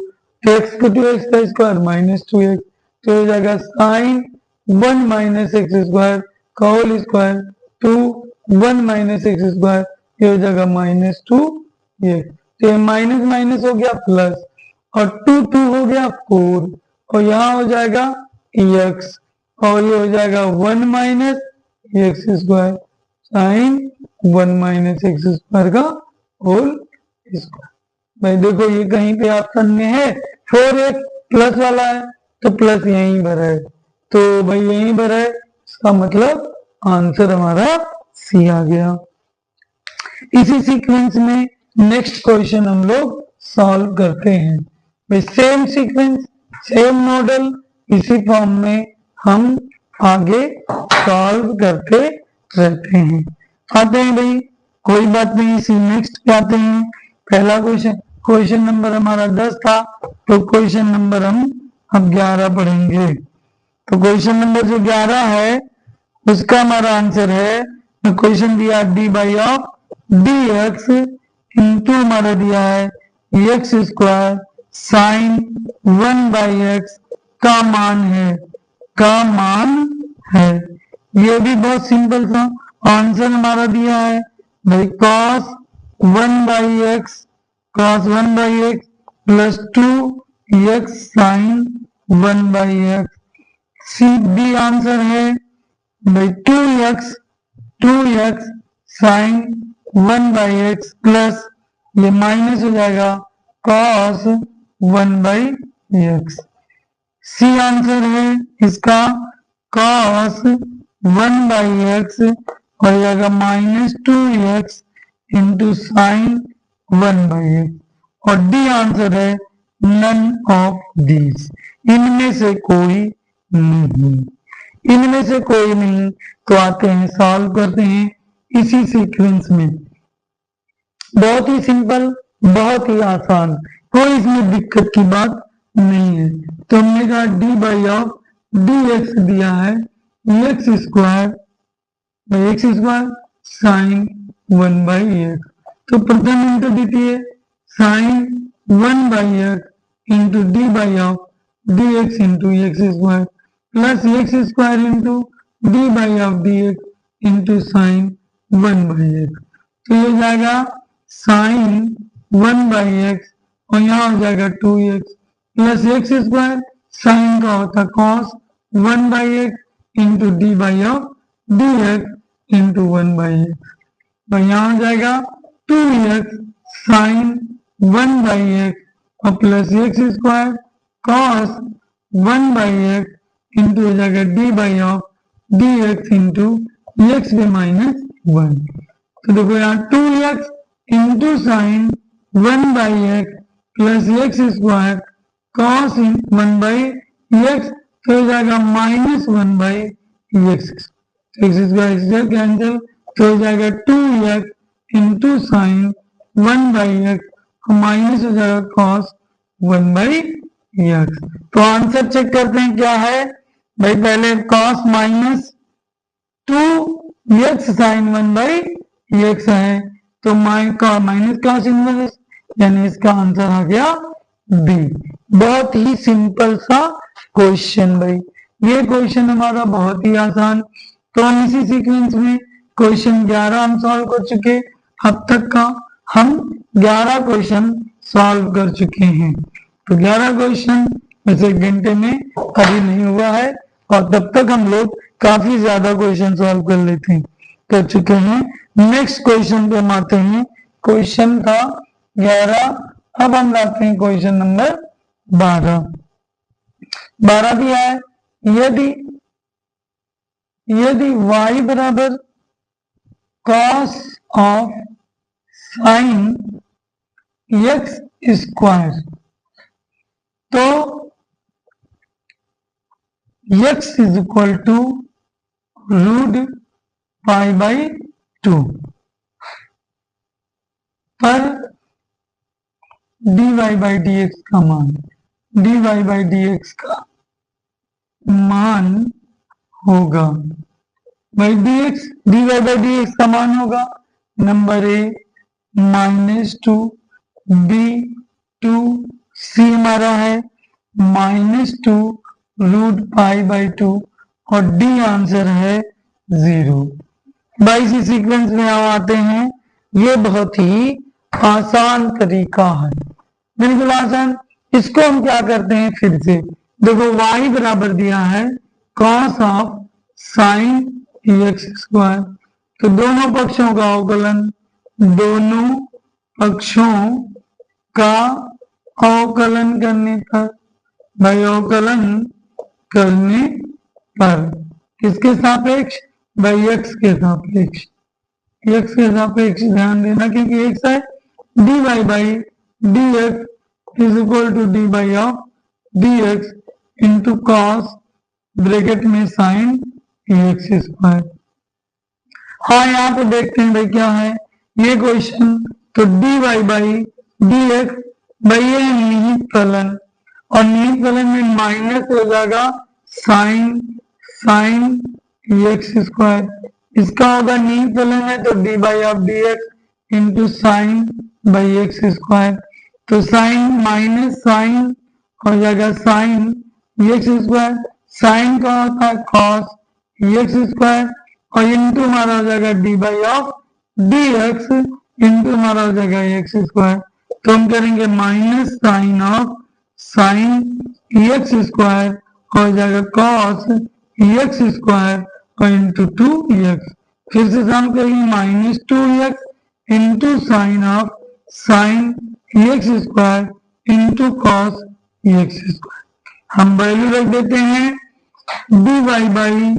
तो x को 2x का स्क्वायर -2x, तो हो जाएगा साइन 1 माइनस एक्स स्क्वायर का whole square 2 1 minus x square, ये हो जाएगा -2x, तो ये माइनस माइनस हो गया प्लस और 2 हो गया 4 और यहाँ हो जाएगा x और ये हो जाएगा 1 minus x square sign 1 minus x square का होल स्क्वायर। भाई देखो ये कहीं पे ऑप्शन में है 4x प्लस वाला है तो प्लस यहीं भरा है, तो भाई यहीं भरा है, इसका मतलब आंसर हमारा सी आ गया। इसी सीक्वेंस में नेक्स्ट क्वेश्चन हम लोग सॉल्व करते हैं। भाई सेम सीक्वेंस सेम मॉडल इसी फॉर्म में हम आगे सॉल्व करते रहते हैं। आते हैं भाई, कोई बात नहीं, इसी नेक्स्ट पे आते हैं। पहला क्वेश्चन नंबर हमारा 10 था तो क्वेश्चन नंबर हम अब 11 पढ़ेंगे। तो क्वेश्चन नंबर जो 11 है उसका हमारा आंसर है, क्वेश्चन दिया D by of D x into हमारा दिया है X square sign 1 by x का मान है ये भी बहुत सिंपल सा आंसर हमारा दिया है भाई, cos 1/x plus 2x sin 1/x। C B answer है भाई 2x sin 1/x प्लस ये माइनस हो जाएगा cos 1/x। सी आंसर है इसका cos 1/x हो जाएगा minus 2x into sine 1/x। और डी आंसर है नन ऑफ दीज, इनमें से कोई नहीं, इनमें से कोई नहीं। तो आते हैं सॉल्व करते हैं इसी सीक्वेंस में। बहुत ही सिंपल, बहुत ही आसान, कोई इसमें दिक्कत की बात नहीं है। तो हमने कहा D by of D x दिया है एक्स स्क्वायर साइन 1/x। तो प्रथम इंटू दीजिए sine 1/x into D by of D x into x square plus x square into D by of D x into sine 1/x। तो ये जाएगा sign 1/x और यहाँ हो जाएगा 2x plus x square, sine का होता है cos 1/x into D by of D x into 1/x। तो यहाँ हो जाएगा 2x साइन 1/x और plus x square cos 1/x into हो जाएगा D by of D x into x में माइनस 1। तो देखो यहाँ 2x into sine 1/x plus x square cos 1/x तो हो जाएगा minus 1/x। X square cancel तो हो जाएगा 2x into sine 1/x minus हो जाएगा cos 1/x। तो आंसर चेक करते हैं क्या है भाई, पहले cos minus 2x sign 1/x है तो माइनस cos इनवर्स, यानी इसका आंसर आ गया बी। बहुत ही सिंपल सा क्वेश्चन भाई, ये क्वेश्चन हमारा बहुत ही आसान। तो हम इसी सीक्वेंस में क्वेश्चन 11 हम सॉल्व कर चुके, अब तक का हम 11 क्वेश्चन सॉल्व कर चुके हैं। तो 11 क्वेश्चन वैसे एक घंटे में अभी नहीं हुआ है और तब तक हम लोग काफी ज्यादा क्वेश्चन सॉल्व कर लेते हैं, कर चुके हैं। नेक्स्ट क्वेश्चन पे हम आते हैं, क्वेश्चन था 11, अब हम लाते हैं क्वेश्चन नंबर 12। 12 दिया है, यदि y बराबर cos of sine x square तो x इज इक्वल टू √π/2 पर dy/dx का मान, dy/dx का मान होगा भाई dy/dx का मान होगा नंबर ए -2 b2 c हमारा है -2 √π/2 और डी आंसर है 0। भाई इसी सीक्वेंस में हम आते हैं, ये बहुत ही आसान तरीका है, बिल्कुल आसान। इसको हम क्या करते हैं फिर से, देखो y बराबर दिया है cos of sine x square, तो दोनों पक्षों का अवकलन, दोनों पक्षों का अवकलन करने पर भाई, अवकलन करने पर किसके सापेक्ष भाई, x के सापेक्ष, x के सापेक्ष ध्यान देना क्योंकि x है dy/dx is equal to D by of dx into cos bracket में साइन x स्क्वायर। हाँ यहाँ पे देखते हैं भाई क्या है ये क्वेश्चन, तो dy/dx भाई ये निहित फलन और निहित फलन में माइनस हो जाएगा साइन x स्क्वायर, इसका होगा निहित फलन है तो d by of D x into sine by x square, तो साइन माइनस साइन हो जाएगा साइन एक्स स्क्वायर, साइन का होता है कॉस एक्स स्क्वायर और इंटू हमारा हो जाएगा D by of D x into हमारा हो जाएगा एक्स स्क्वायर। तो हम करेंगे minus sine of sine x square हो जाएगा कॉस एक्स स्क्वायर और इंटू 2x। फिर से सम करेंगे minus 2x into sine of sine x square into cos x square. हम वैल्यू रख देते हैं dy by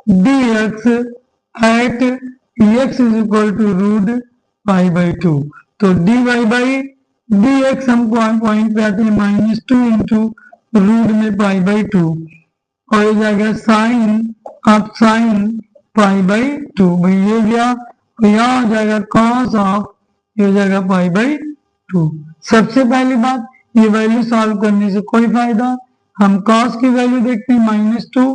D x at x is equal to root pi by 2। तो dy by D x हम point पे आते हैं माइनस 2 इंटू रूट में पाई बाई 2 और ये जाएगा sine of sine pi by 2। भाई ये गया तो यहाँ हो जाएगा कॉस ऑफ ये हो जाएगा पाई बाई 2। सबसे पहली बात ये वैल्यू सॉल्व करने से कोई फायदा, हम कॉस की वैल्यू देखते हैं माइनस 2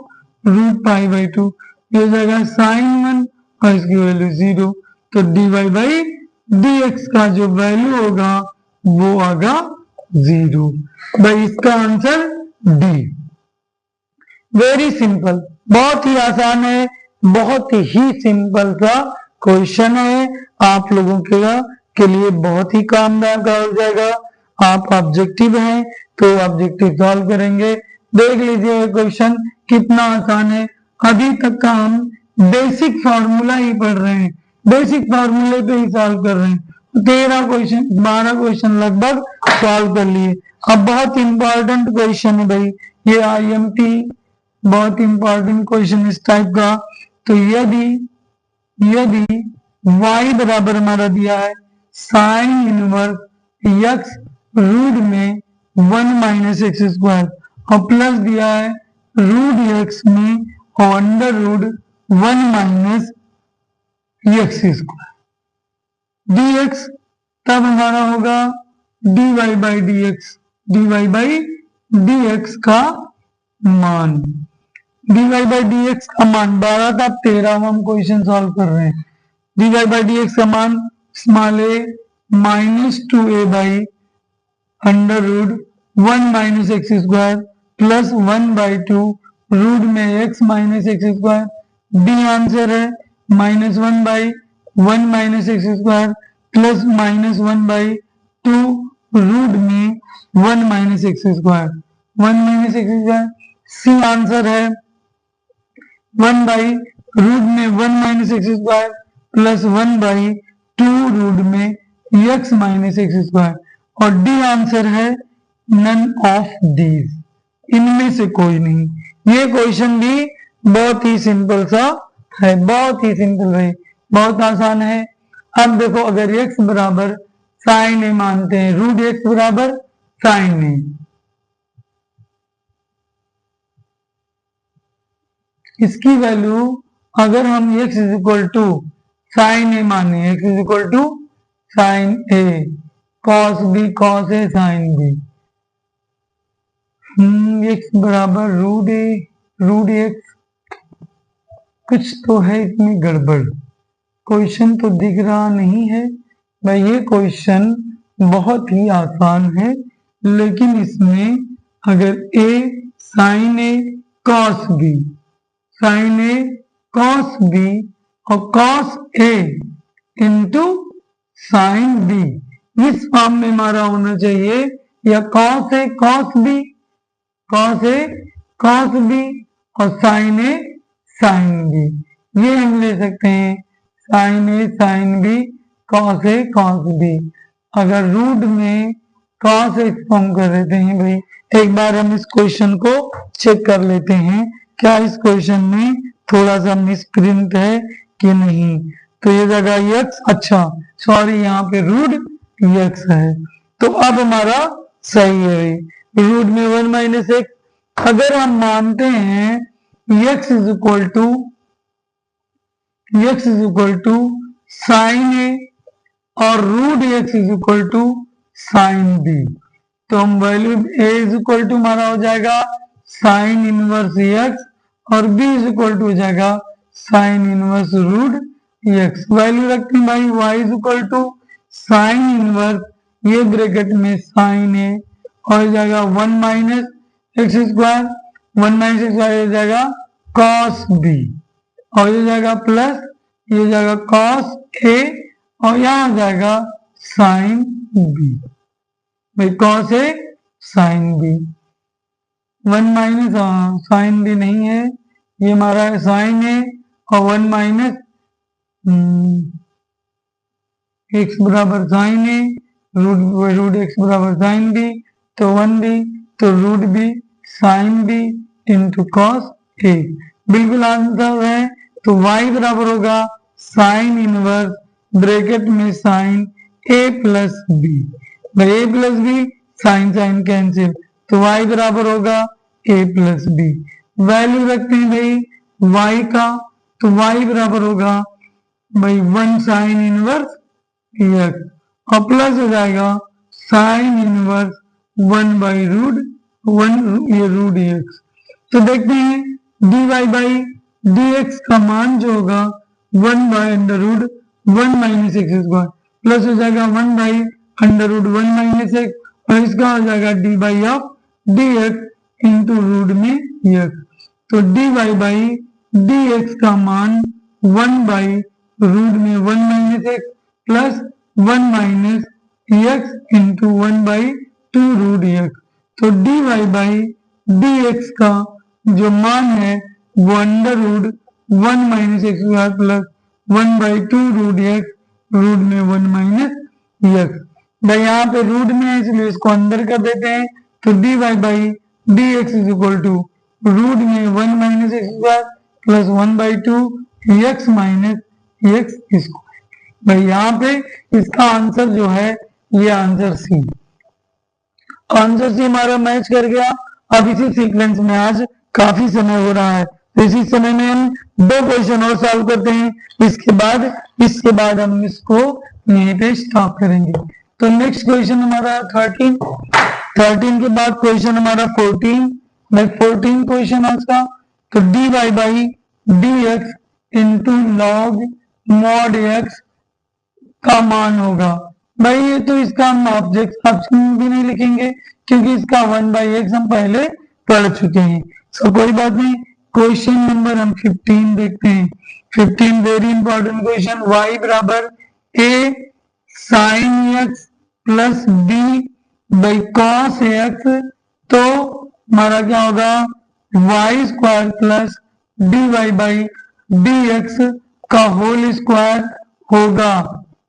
रूट पाई बाई 2 ये हो जाएगा साइन 1 और इसकी वैल्यू 0। तो D Y by D x का जो वैल्यू होगा वो आगा 0। भाई इसका आंसर डी। वेरी सिंपल, बहुत ही आसान है, बहुत ही सिंपल सा क्वेश्चन है, आप लोगों के लिए बहुत ही कामयाब हो जाएगा। आप ऑब्जेक्टिव हैं तो ऑब्जेक्टिव सॉल्व करेंगे। देख लीजिए क्वेश्चन कितना आसान है। अभी तक का हम बेसिक फार्मूला ही पढ़ रहे हैं, बेसिक फार्मूले पे ही सॉल्व कर रहे हैं। 13 क्वेश्चन 12 क्वेश्चन लगभग सॉल्व कर लिए। अब बहुत इंपॉर्टेंट क्वेश्चन है भाई, ये IMT बहुत इंपॉर्टेंट क्वेश्चन इस टाइप का। तो यदि y बराबर हमारा दिया है साइन इनवर्स x रूट में 1 माइनस एक्स स्क्वायर और प्लस दिया है रूट x में और under root 1 minus x square dx, तब हमारा होगा dy by D x, dy by D x का मान, dy बाई डी एक्स का मान 12 था, 13 हम क्वेश्चन सॉल्व कर रहे हैं। dy बाई डी एक्स का मान small a minus 2a by under root 1 minus x square plus 1 by 2 root में x minus x square. D answer है minus 1 by 1 minus x square plus minus 1 by 2 root में 1 minus x square, 1 minus x square. C answer है 1 by root में 1 minus x square plus 1 by 2 root में x minus x square. और D answer है none of these, इनमें से कोई नहीं। ये क्वेश्चन भी बहुत ही सिंपल सा है, बहुत ही सिंपल है, बहुत आसान है। अब देखो अगर x बराबर साइन ए मानते हैं, रूट x बराबर साइन ए, इसकी वैल्यू अगर हम x is equal to sine A माने, x is equal to sine A cos B cos A sine B, x बराबर रूट ए रूट एक्स, कुछ तो है इसमें गड़बड़, क्वेश्चन तो दिख रहा नहीं है भाई। ये क्वेश्चन बहुत ही आसान है, लेकिन इसमें अगर a sine A cos b, sine A cos b और cos a into sine b, इस फॉर्म में हमारा होना चाहिए, या cos a cos B, cos a cos b और साइन ए साइन बी, ये हम ले सकते हैं sine a sine b cos a cos b. अगर रूट में कॉस ए फॉर्म कर देते हैं भाई, एक बार हम इस क्वेश्चन को चेक कर लेते हैं क्या इस क्वेश्चन में थोड़ा सा मिसप्रिंट है कि नहीं। तो ये जगह x, अच्छा सॉरी यहाँ पे रूट x है, तो अब हमारा सही है। रूट में 1 माइनस एक्स, अगर हम मानते हैं x is equal to sine A और root x is equal to sine B, तो हम value a is equal to हमारा हो जाएगा साइन इनवर्स x और b इज इक्वल टू हो जाएगा sine inverse root x। Value रखते हैं भाई y is equal to sine inverse, ये ब्रैकेट में साइन ए और हो जाएगा 1 minus x square, 1 minus x square हो जाएगा कॉस बी, और ये जाएगा प्लस, ये जाएगा कॉस ए और यहाँ आ जाएगा साइन बी। भाई cos A sine B, 1 minus sine B नहीं है, ये हमारा साइन ए और 1 माइनस एक्स बराबर साइन ए, रूट एक्स बराबर साइन बी, तो 1 बी, तो root B sine B into cos A. बिल्कुल आंसर है, तो y बराबर होगा साइन इनवर्स ब्रैकेट में साइन a प्लस बी। भाई a plus B, sine sine cancel, तो y बराबर होगा a प्लस बी। वैल्यू रखते हैं भाई y का, तो y बराबर होगा भाई 1 साइन इनवर्स x और प्लस हो जाएगा साइन इनवर्स 1 बाई रूट 1 ये रूट x। तो देखते हैं dy बाई dx का मान जो होगा 1 by under root 1 minus x square plus हो जाएगा 1 by under root 1 minus X और इसका हो जाएगा D by of D x into root में एक्स। तो D Y by D x का मान 1 बाई रूट में 1 minus X plus 1 minus X into 1 by 2 root X. तो D Y by D x का जो मान है वो under root 1 minus x square plus 1 by 2 root x root में 1 माइनस एक्स। भाई यहाँ पे रूट में है इसलिए इसको अंदर कर देते हैं, तो D Y by D x is equal to root में 1 minus x square plus 1 by 2 x minus x square. भाई यहाँ पे इसका आंसर जो है ये आंसर सी, आंसर सी हमारा मैच कर गया। अब इसी सीक्वेंस में आज काफी समय हो रहा है, तो इसी समय में हम 2 क्वेश्चन और सॉल्व करते हैं, इसके बाद हम इसको यहीं पे स्टॉप करेंगे। तो नेक्स्ट क्वेश्चन हमारा 13 के बाद क्वेश्चन हमारा 14 क्वेश्चन है उसका। तो D Y by D x into log mod x का मान होगा। भाई ये तो इसका हम ऑप्शन भी नहीं लिखेंगे क्योंकि इसका 1 बाई एक्स हम पहले पढ़ चुके हैं, सो कोई बात नहीं। क्वेश्चन नंबर हम 15 देखते हैं। 15 वेरी इंपॉर्टेंट क्वेश्चन, y बराबर a sine x plus b by cos x, तो हमारा क्या होगा y square plus d Y by D x का होल स्क्वायर होगा,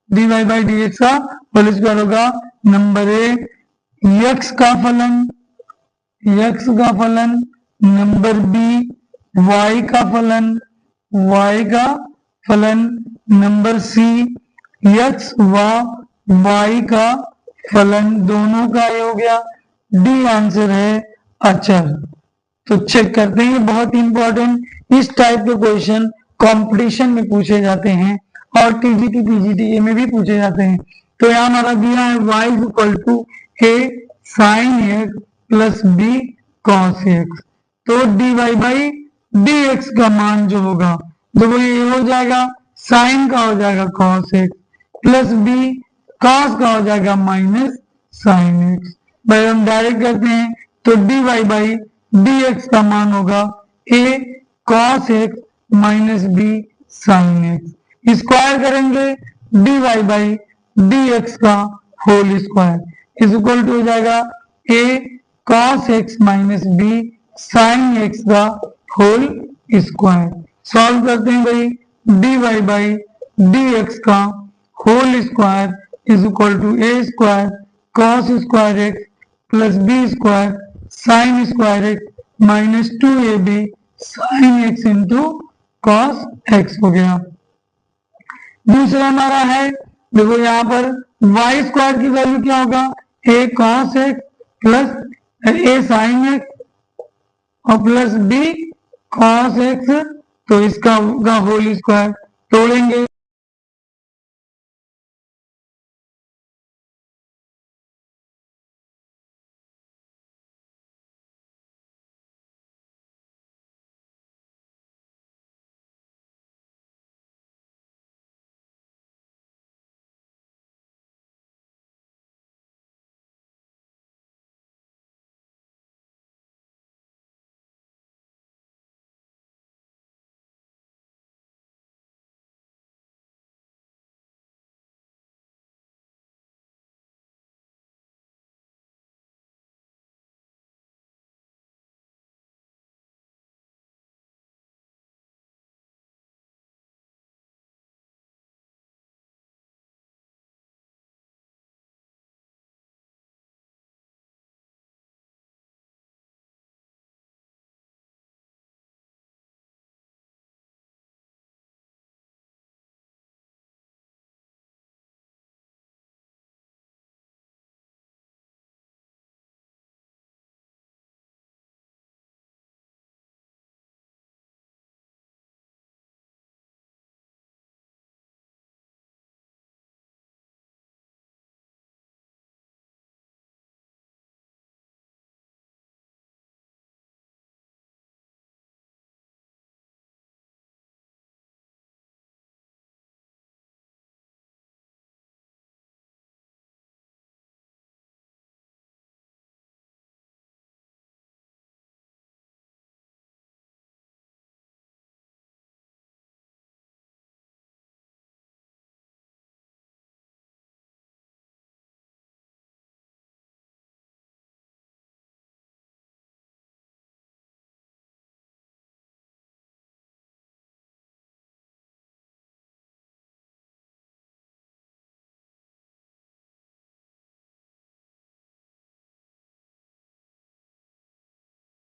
d Y by D x का होल स्क्वायर होगा। नंबर ए एक्स का फलन, नंबर बी y का फलन, नंबर सी x व y का फलन, दोनों का ये हो गया। डी आंसर है अचर। तो चेक करते हैं, बहुत इंपॉर्टेंट इस टाइप के क्वेश्चन कंपटीशन में पूछे जाते हैं और टीजीटी पीजीटी में भी पूछे जाते हैं। तो यहाँ हमारा दिया है y is equal to a sine x plus B cos x, तो D Y by D x का मान जो होगा देखो ये हो जाएगा साइन का हो जाएगा cos x plus B cos का हो जाएगा माइनस साइन एक्स। भाई हम डायरेक्ट करते हैं, तो D Y by D x का मान होगा A cos X minus B sine x. Square करेंगे D Y by D x का whole square is equal to हो जाएगा A cos X minus B sine X का होल स्क्वायर। सॉल्व करते हैं भाई, D Y by D x का whole square is equal to A square cos square X plus B square sine square x minus 2ab sign X into cos x हो गया। दूसरा हमारा है, देखो यहाँ पर वाई स्क्वायर की वैल्यू क्या होगा A cos x plus A sign X और प्लस बी कॉस एक्स, तो इसका होल स्क्वायर तोड़ेंगे